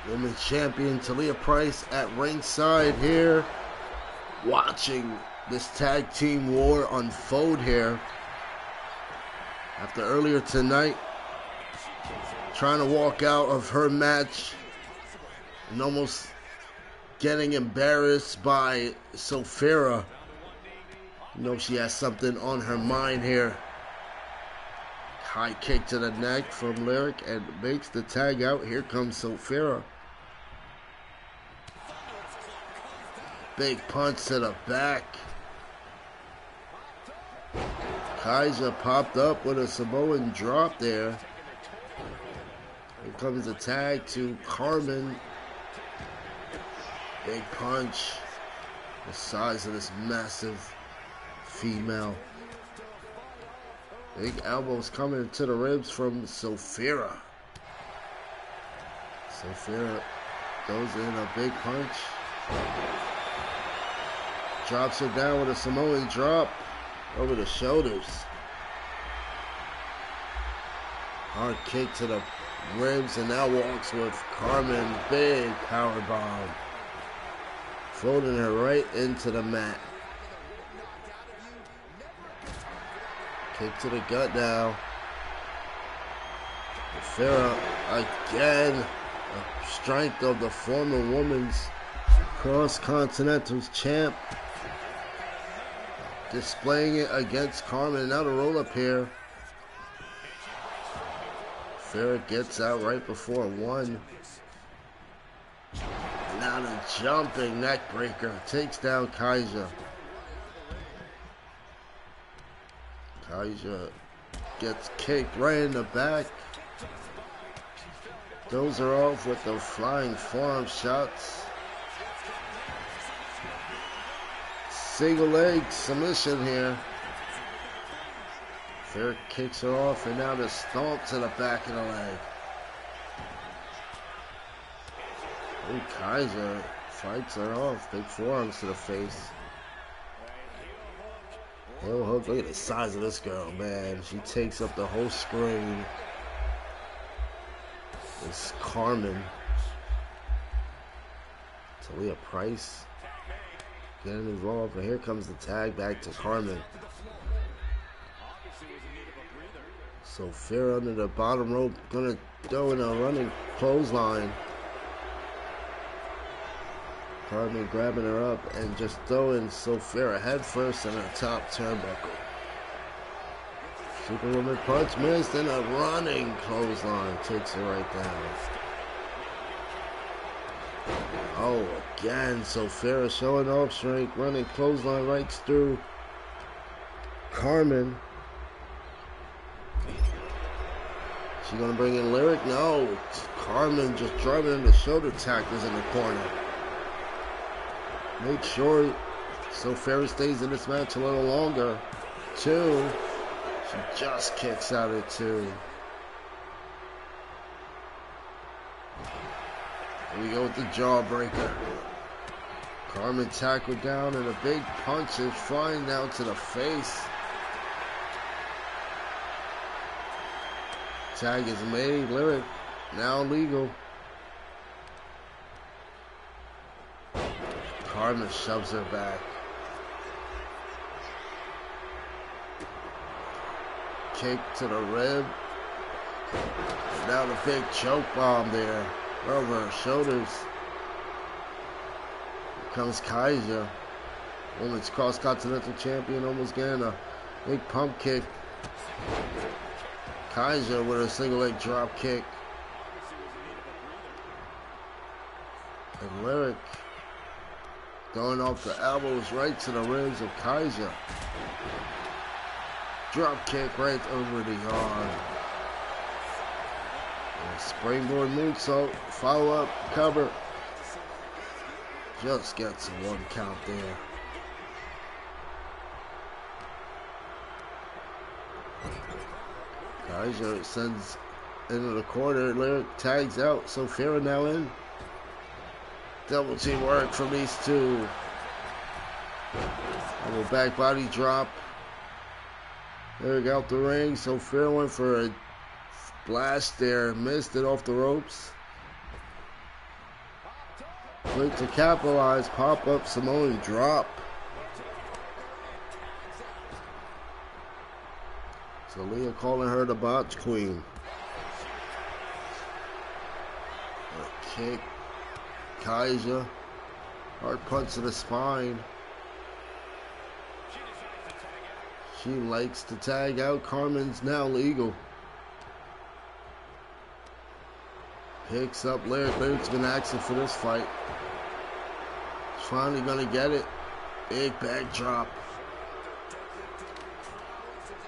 Speaker 3: Women's champion Talia Price at ringside here, watching this tag team war unfold here. After earlier tonight, trying to walk out of her match and almost getting embarrassed by Sophia. You know she has something on her mind here. High kick to the neck from Lyric and makes the tag out. Here comes Sophia. Big punch to the back. Kaiser popped up with a Samoan drop there. Here comes the tag to Carmen. Big punch. The size of this massive female. Big elbows coming to the ribs from Sophia. Sophia goes in a big punch. Drops her down with a Samoan drop over the shoulders. Hard kick to the ribs, and now walks with Carmen. Big power bomb. Folding her right into the mat. Kick to the gut now. Farah again. The strength of the former women's cross-continental champ. Displaying it against Carmen. Now the roll up here. Farah gets out right before one. Now the jumping neck breaker takes down Kaiser. Kaiser gets kicked right in the back. Those are off with the flying forearm shots. Single leg submission here. Fair kicks her off, and now the stomp to the back of the leg. Ooh, Kaiser fights her off. Big forearms to the face. Heel hook. Look at the size of this girl, man. She takes up the whole screen. It's Carmen. Talia Price getting involved, but here comes the tag back to Carmen. Sophia under the bottom rope, gonna throw in a running clothesline. Carmen grabbing her up and just throwing Sophia head first in her top turnbuckle. Superwoman punch missed, and a running clothesline takes her right down. Oh, again, Sophia showing off strength, running clothesline right through Carmen. She gonna bring in Lyric? No, Carmen just driving in the shoulder tackles in the corner. Make sure Sophia stays in this match a little longer. Two. She just kicks out at two. Here we go with the jawbreaker. Carmen tackled down and a big punch is flying down to the face. Tag is made. Lyric now legal. Carmen shoves her back. Kick to the rib. And now the big choke bomb there. Over her shoulders. Here comes Kaiser. Women's cross-continental champion, almost getting a big pump kick. Kaiser with a single leg drop kick. And Lyric going off the elbows right to the ribs of Kaiser. Drop kick right over the arm. And springboard moonsault, follow up, cover. Just gets 1 count there. Kaiser sends into the corner. Lyric tags out. Sophia now in. Double team work from these two. Double back body drop. Lyric out the ring. Sophia went for a blast there. Missed it off the ropes. Quick to capitalize. Pop up Samoan drop. So Leah calling her the botch queen. A kick. Kaiser. Hard punch to the spine. She likes to tag out. Carmen's now legal. Picks up Lyric. Lyric's been asking for this fight. She's finally gonna get it. Big back drop.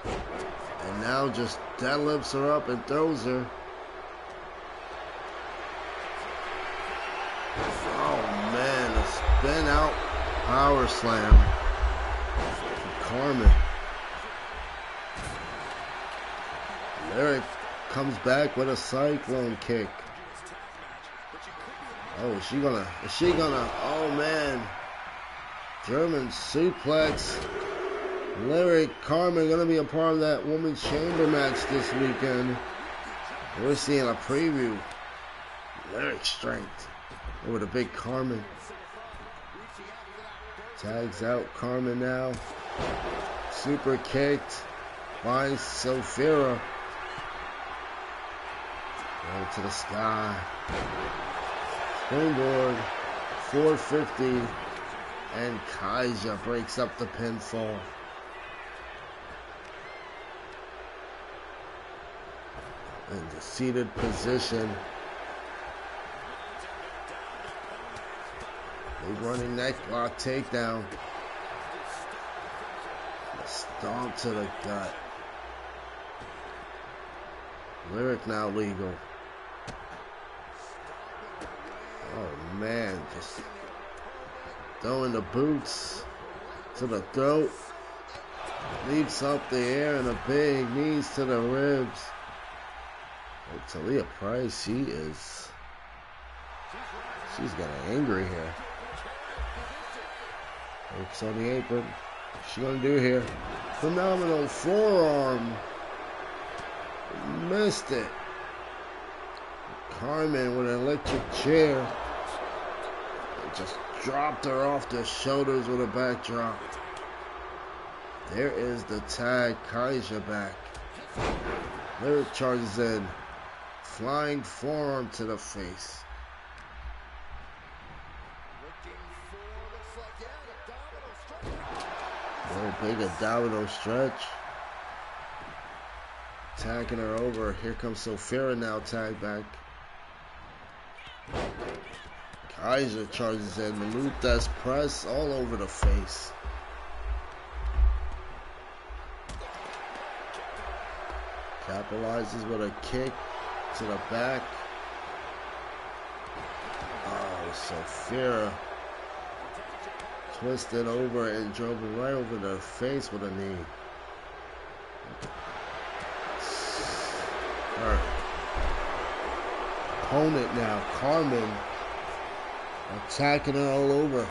Speaker 3: And now just deadlifts her up and throws her. Oh man, a spin out power slam for Carmen. Lyric comes back with a cyclone kick. Oh, is she gonna, oh man. German suplex. Lyric, Carmen gonna be a part of that women's chamber match this weekend. We're seeing a preview. Lyric strength over the big Carmen. Tags out Carmen now. Super kicked. Finds Sophia. Going to the sky. Springboard. 450. And Kaiser breaks up the pinfall. In the seated position. Big running neck lock takedown. A stomp to the gut. Lyric now legal. Oh man, just throwing the boots to the throat. Leaps up the air and a big knees to the ribs. Oh, Talia Price, she's getting angry here. Hooks on the apron. What's she gonna do here? Phenomenal forearm. Missed it. Carmen with an electric chair. It just dropped her off the shoulders with a backdrop. There is the tag. Kaiser back. Lyric charges in. Flying forearm to the face. Very big abdominal stretch. Tagging her over. Here comes Sophia now, tag back. Kaiser charges in. Maluta's press all over the face. Capitalizes with a kick to the back. Oh, Sophia twisted over and drove it right over the face with a knee. Her opponent now, Carmen, Attacking her all over.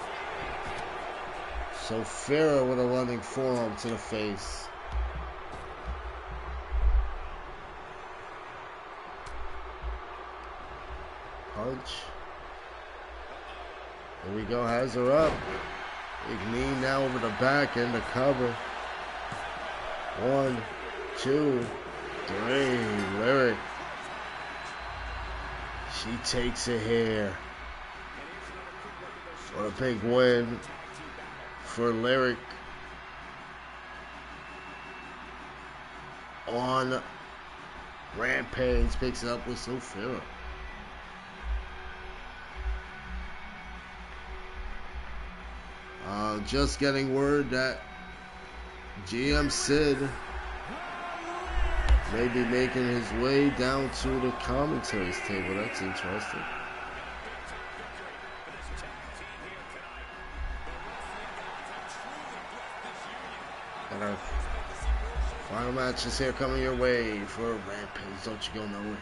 Speaker 3: So Farah with a running forearm to the face. Punch. There we go, has her up. Big knee now over the back and the cover. 1, 2, 3. Lyric. She takes it here. What a big win for Lyric on Rampage. Picks it up with Sophia. Just getting word that GM Sid may be making his way down to the commentaries table. That's interesting. And our final matches here coming your way for Rampage. Don't you go nowhere.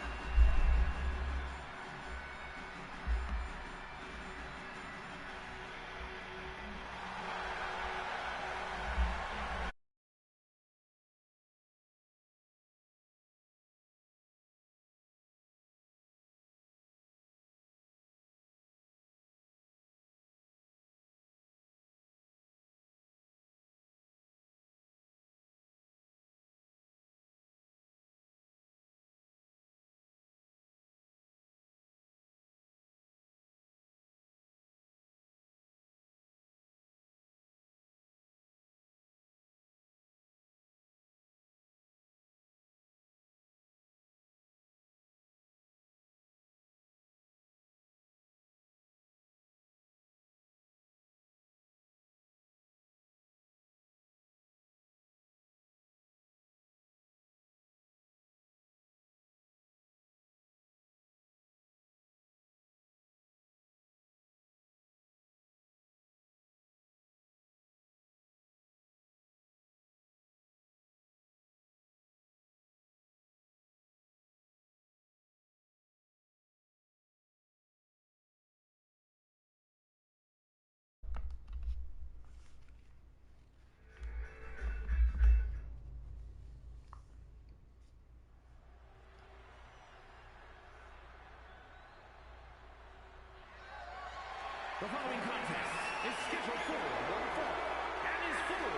Speaker 1: The following contest is scheduled for one fall and is for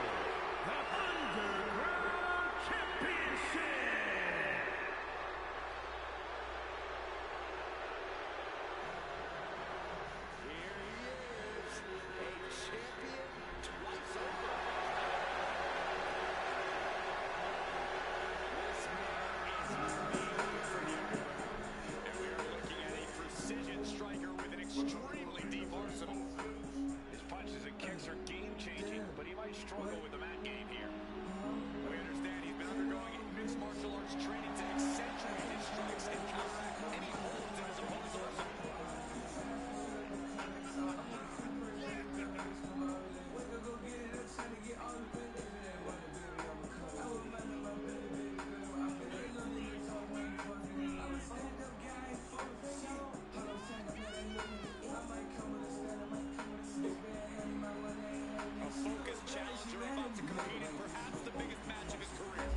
Speaker 1: the Underground Championship.
Speaker 2: Here he is, a champion twice over. This man is made for the underground. And we are looking at a precision striker with an extremely deep arsenal. His punches and kicks are game-changing, but he might struggle with the mat game here. We understand he's been undergoing mixed martial arts training to accentuate his strikes and counteract any holds in his opponent's arsenal. A focused challenger about to compete in perhaps the biggest match of his career.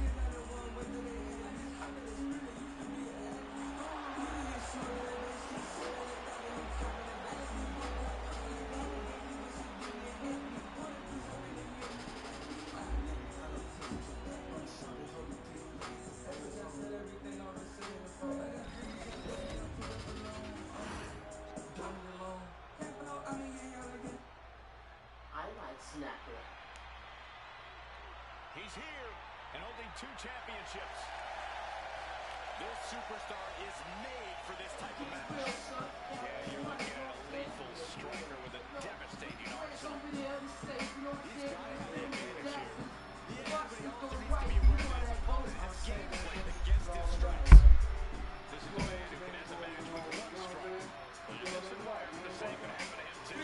Speaker 5: I like snacking.
Speaker 2: He's here and holding 2 championships. This superstar is made for this type of match. Yeah, you're looking at a lethal striker with a devastating arsenal. He's got to have the advantage here. Yeah, but he also needs to be aware that his opponent has game plan against his strikes. This is a man who can end the match with 1 strike. And this environment, the same can happen to him too.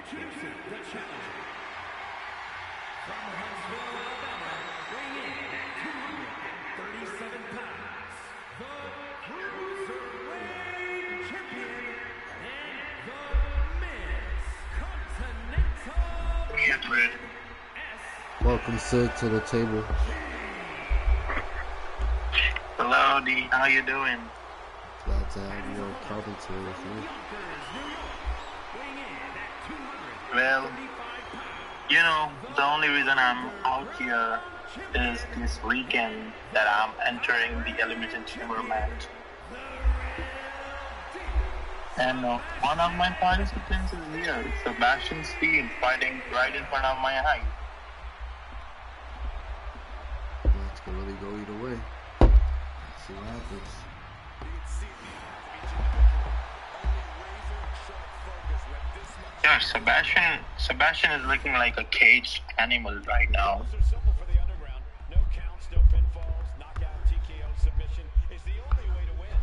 Speaker 1: Introducing the challenger. From Huntsville, Alabama, weighing in at 237 pounds, the Cruiserweight Champion and the Men's Continental
Speaker 3: Welcome, Sid, to the table.
Speaker 6: Hello, D. How you doing?
Speaker 3: Glad to have you on commentary with me.
Speaker 6: Well, you know, the only reason I'm out here is this weekend that I'm entering the Elimination Chamber match. And one of my participants is here, Sebastian Steele, fighting right in front of my eye.
Speaker 3: It's gonna really go either way. Let's see what happens.
Speaker 6: Yeah, Sebastian is looking like a caged animal right now.
Speaker 2: Simple for the underground. No counts, no pinfalls, knockout, TKO, submission is the only way to win.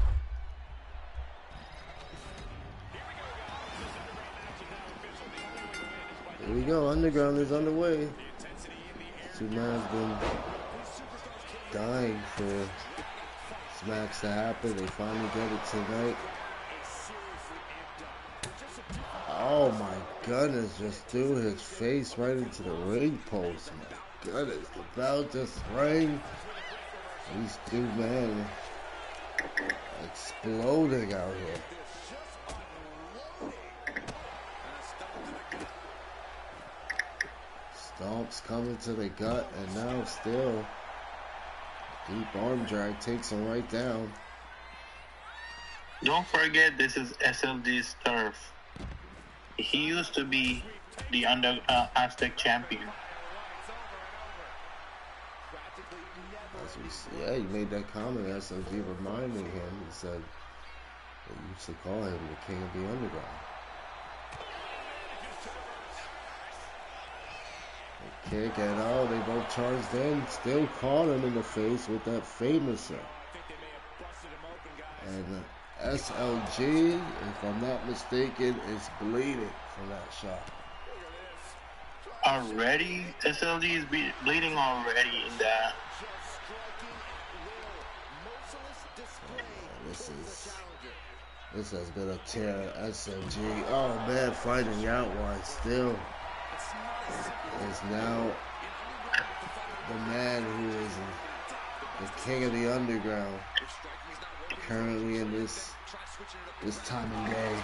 Speaker 3: Here we go, Underground is underway. Superman's been dying for smacks to happen. They finally get it tonight. Oh my goodness, just threw his face right into the ring post. My goodness, the bell just rang. These two men exploding out here. Stomps coming to the gut, and now still deep arm drag takes him right down.
Speaker 6: Don't forget, this is SLG's turf. He used to be the Aztec champion.
Speaker 3: As we see, yeah, he made that comment. SLG reminding him. He said they used to call him the King of the Underground. They kick and oh, they both charged in. Still caught him in the face with that famouser. And SLG, if I'm not mistaken, is bleeding from that shot.
Speaker 6: Already? SLG is bleeding already in that. This has been a tear. SLG, oh man, finding out why still is now the man who is the king of the underground. Currently in this time of day.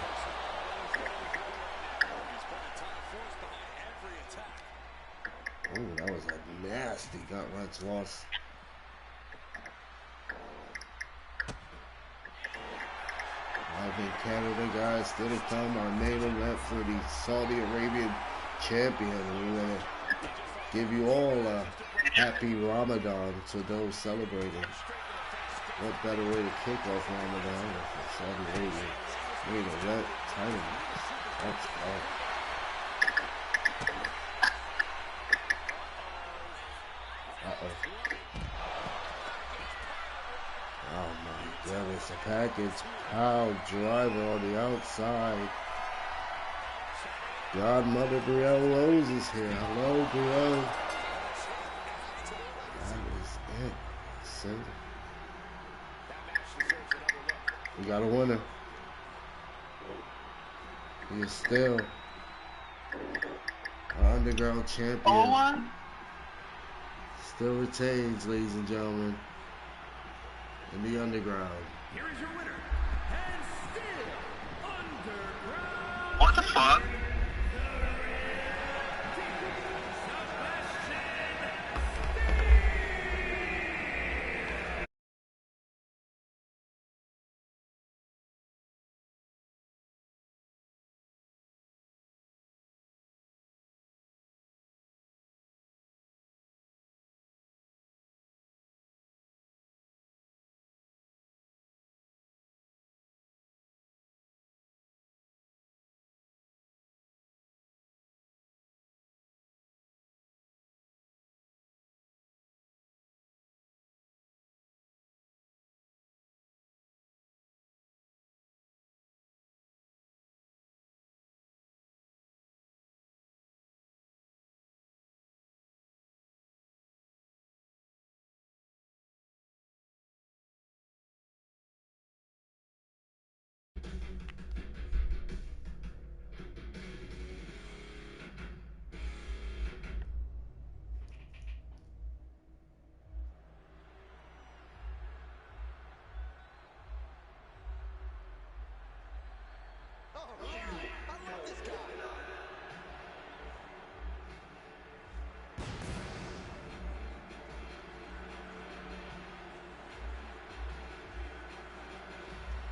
Speaker 6: Oh, that was a nasty gut-wrench loss. Live in Canada, guys, still to come. Our main event for the Saudi Arabian champion. We want to give you all a happy Ramadan to those celebrating. What better way to kick off Ramadan than for Saudi Arabia main event title? Let's go. Uh-oh. Oh my goodness, a package pow driver on the outside. Godmother Brielle Rose is here. Hello, Brielle. That is it. Send it. We got a winner. He is still our underground champion. Oh,
Speaker 3: Still retains, ladies and gentlemen, in the underground.
Speaker 1: Here is your winner, and still underground.
Speaker 6: what the fuck?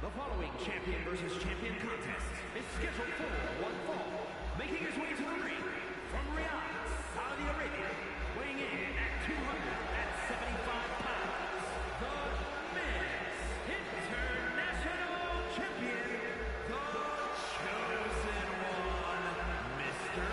Speaker 1: The following champion versus champion contest is scheduled for one fall. Making his way to the ring from Riyadh, Saudi Arabia, weighing in at 275 pounds, the Men's International Champion, the Chosen One, Mr.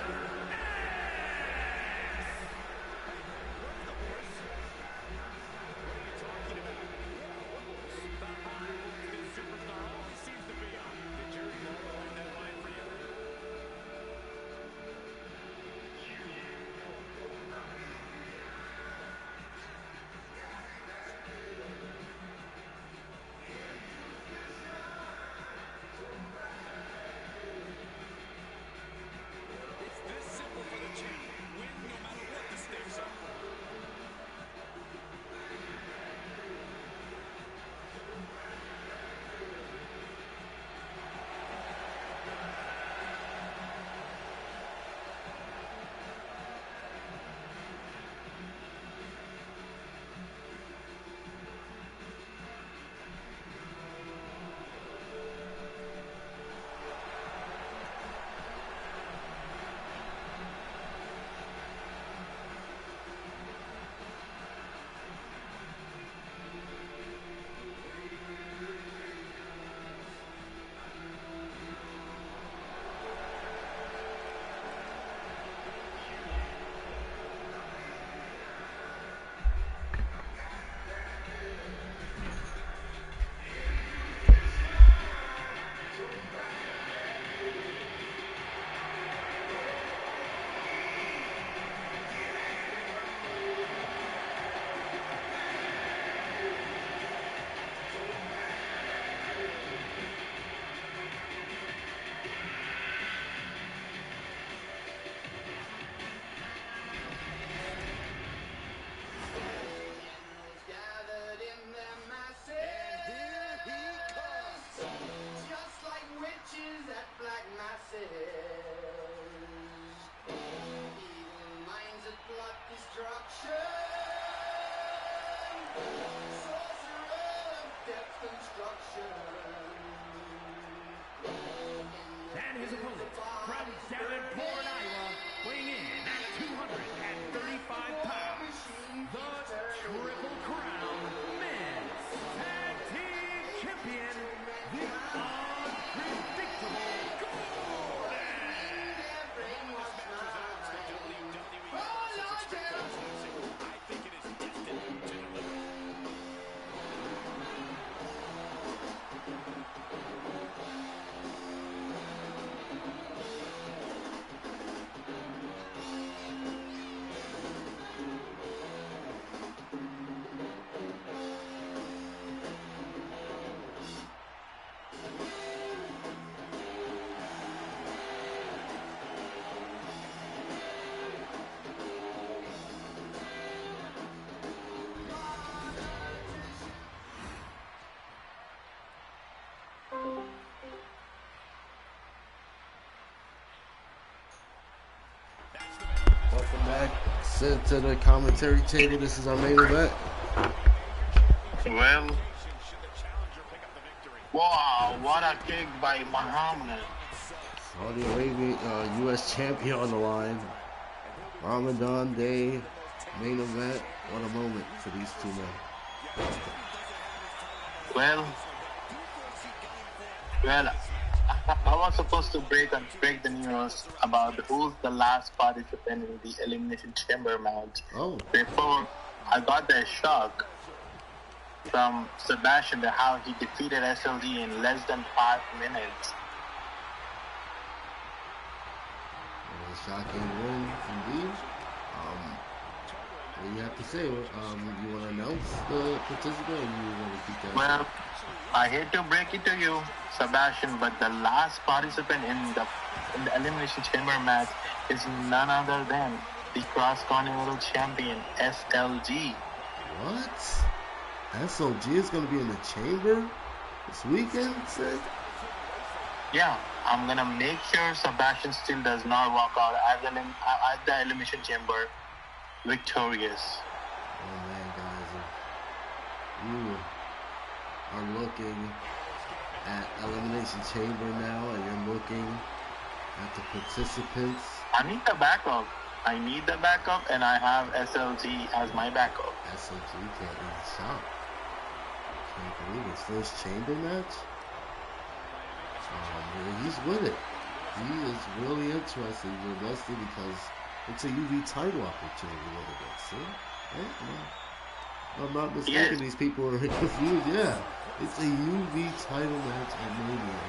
Speaker 1: And his opponent from Davenport, Iowa, weighing in at 235 pounds, the Triple Crown Men's Tag Team Champion, the unpredictable
Speaker 3: Welcome back. Sit to the commentary table. This is our main event.
Speaker 7: Well, wow, what a kick by Muhammad.
Speaker 3: Saudi Arabia, U.S. champion on the line. Ramadan Day, main event. What a moment for these two men.
Speaker 7: Well, I was supposed to break the news about who's the last participant in the Elimination Chamber match.
Speaker 3: Oh.
Speaker 7: Before I got the shock from Sebastian to how he defeated SLD in less than 5 minutes.
Speaker 3: A shocking win indeed. What do you have to say? You want to announce the participant, or you want to keep that?
Speaker 7: Well, I hate to break it to you, Sebastian, but the last participant in the Elimination Chamber match is none other than the Cross-Continental Champion, SLG.
Speaker 3: What? SLG is going to be in the chamber this weekend, Sid?
Speaker 7: Yeah, I'm going to make sure Sebastian still does not walk out at the Elimination Chamber victorious.
Speaker 3: Oh man, guys, you are looking
Speaker 6: at Elimination Chamber now, and you're looking at the participants.
Speaker 7: I need the backup. And I have SLG as my backup.
Speaker 6: SLG can't even shot. Can't believe his first chamber match. He's with it. He is really interested in investing because it's a UV title opportunity with it. See? Right? I'm not mistaken. These people are confused. Yeah, it's a UV title match at Mania.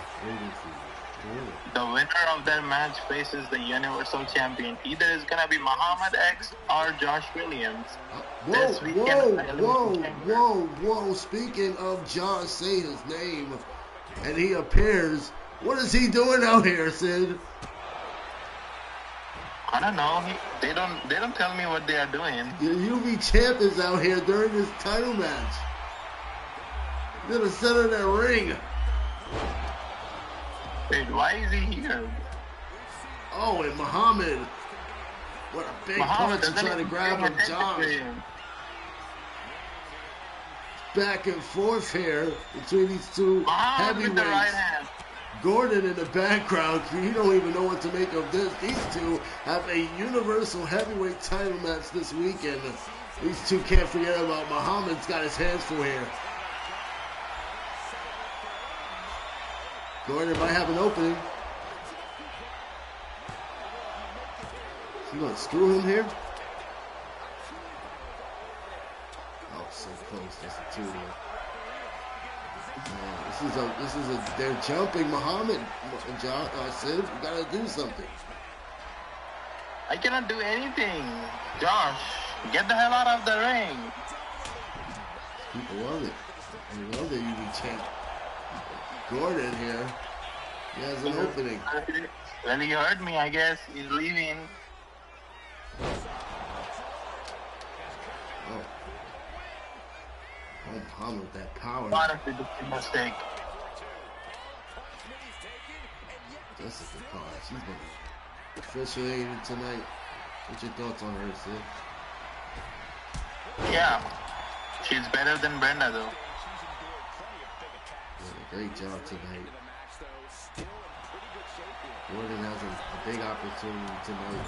Speaker 7: The winner of that match faces the Universal Champion. Either it's gonna be Muhammad X or Josh Williams.
Speaker 6: Whoa. Speaking of Josh, say his name, and he appears. What is he doing out here, Sid?
Speaker 7: I don't know. They don't tell me what they are doing.
Speaker 6: The UV champ is out here during this title match. He's in the center of that ring.
Speaker 7: Wait, why is he here?
Speaker 6: Oh, and Muhammad. What a big punch to try to grab him, Josh. Back and forth here between these two heavyweights.
Speaker 7: The right hand.
Speaker 6: Gordon in the background, you don't even know what to make of this. These two have a Universal Heavyweight title match this weekend. These two can't forget about Muhammad's got his hands full here. Gordon might have an opening. Is he going to screw him here? Oh, so close. That's a 2 here. They're jumping Muhammad. Sid, you gotta do something.
Speaker 7: I cannot do anything. Josh, get the hell out of the ring.
Speaker 6: People love it. They love the UV champ. Gordon here. He has an opening.
Speaker 7: Well, he heard me, I guess. He's leaving.
Speaker 6: Muhammad with that power.
Speaker 7: Honestly, this is a mistake.
Speaker 6: Jessica Carr, she's been officiated tonight. What's your thoughts on her, Sid?
Speaker 7: Yeah, she's better than Brenda, though.
Speaker 6: Yeah, great job tonight. Gordon has a big opportunity tonight.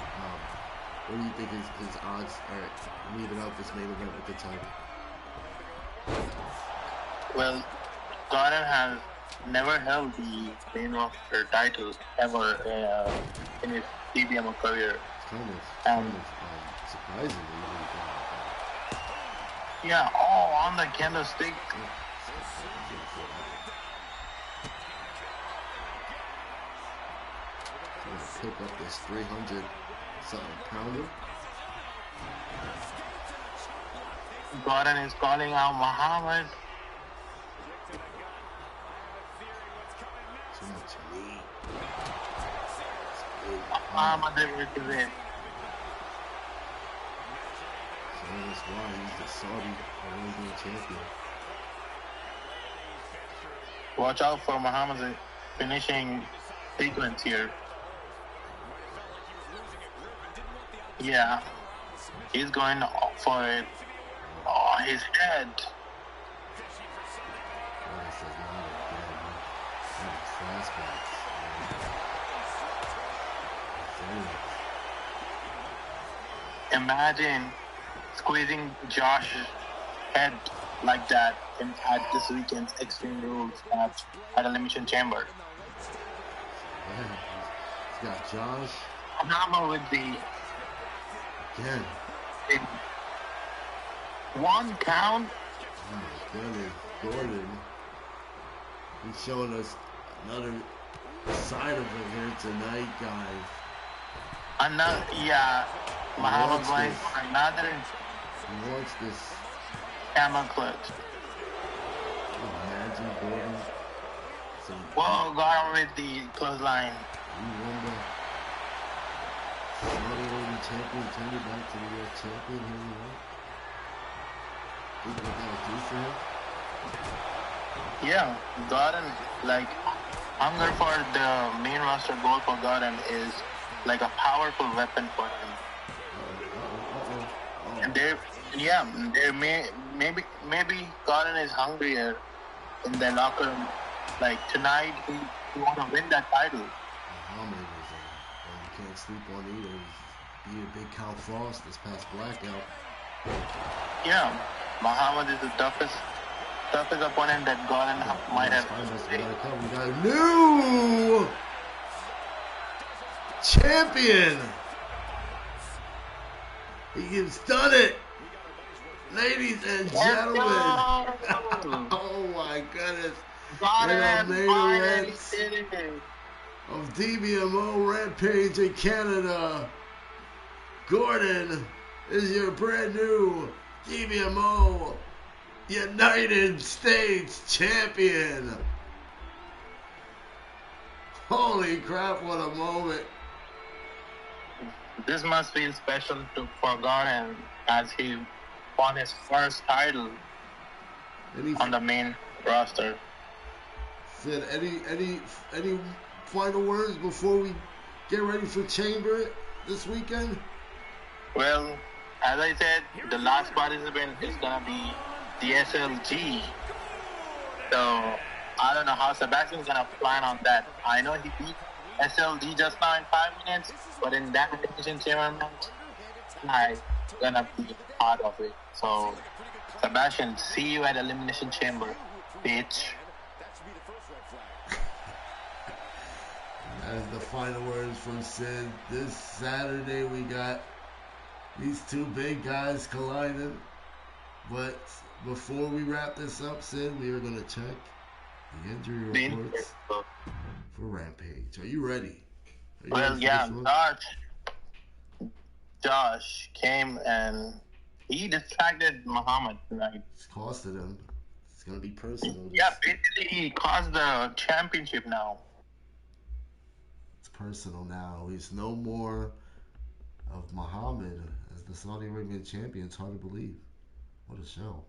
Speaker 6: What do you think his odds are leaving out this main event with the title?
Speaker 7: Well, Gordon has never held the main roster title ever in his DBMO career.
Speaker 6: It's kind of surprisingly.
Speaker 7: Yeah, on the candlestick.
Speaker 6: Trying to pick up this 300-something pounder.
Speaker 7: Gordon is calling out Muhammad.
Speaker 6: Too much meat.
Speaker 7: Muhammad is to win.
Speaker 6: So that's why he's the Saudi Arabian champion.
Speaker 7: Watch out for Muhammad's finishing sequence here. Yeah, he's going for it. Oh, his head. Imagine squeezing Josh's head like that at this weekend's Extreme Rules match at Elimination Chamber.
Speaker 6: Yeah, he's got Josh.
Speaker 7: Muhammad with the
Speaker 6: Again.
Speaker 7: One count.
Speaker 6: Oh my goodness, Gordon. He's showing us another side of him here tonight, guys.
Speaker 7: Another, yeah. Muhammad going for another.
Speaker 6: He wants this.
Speaker 7: Camel clutch.
Speaker 6: Imagine Gordon.
Speaker 7: Whoa, got him with the clothesline.
Speaker 6: You wonder. Saudi Arabian champion turned it back to the world champion here in the world. Think what that would do for him?
Speaker 7: Yeah, Gordon, like, hunger for the main roster goal for Gordon is like a powerful weapon for him. And maybe Gordon is hungrier in the locker room Like tonight, he want to win that title.
Speaker 6: Muhammad was you can't sleep on either. He beat a big Cal Frost this past blackout.
Speaker 7: Yeah, Muhammad is the toughest opponent that Gordon might have.
Speaker 6: We got a new champion. He's done it, ladies and gentlemen. Oh my goodness!
Speaker 7: Gordon finally
Speaker 6: events
Speaker 7: did it.
Speaker 6: of DBMO Rampage in Canada. Gordon is your brand new DBMO United States champion. Holy crap, what a moment.
Speaker 7: This must feel special for Gordon as he won his first title on the main roster.
Speaker 6: Sid, any final words before we get ready for Chamber this weekend?
Speaker 7: Well, as I said, the last participant is gonna be the SLG. So I don't know how Sebastian's gonna plan on that. I know he beat SLG just now in 5 minutes, but in that Elimination Chamber match, I'm gonna be part of it. So Sebastian, see you at Elimination Chamber, bitch.
Speaker 6: That is the final words from Sid. This Saturday we got these two big guys colliding. But before we wrap this up, Sid, we are going to check the injury reports for Rampage. Are you ready?
Speaker 7: Well, yeah, Josh came and he distracted Muhammad tonight.
Speaker 6: It's costed him. It's going to be personal.
Speaker 7: Yeah, basically he cost the championship now.
Speaker 6: It's personal now. He's no more of Muhammad as the Saudi Arabian champion. It's hard to believe. What a show.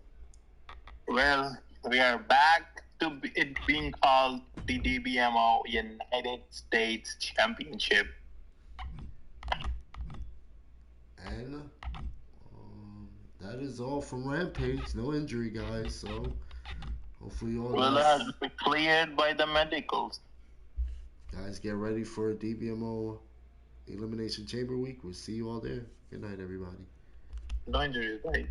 Speaker 7: Well, we are back to it being called the DBMO United States Championship.
Speaker 6: And that is all from Rampage. No injury, guys. So hopefully all
Speaker 7: will be cleared by the medicals.
Speaker 6: Guys, get ready for DBMO Elimination Chamber Week. We'll see you all there. Good night, everybody.
Speaker 7: No injuries, right?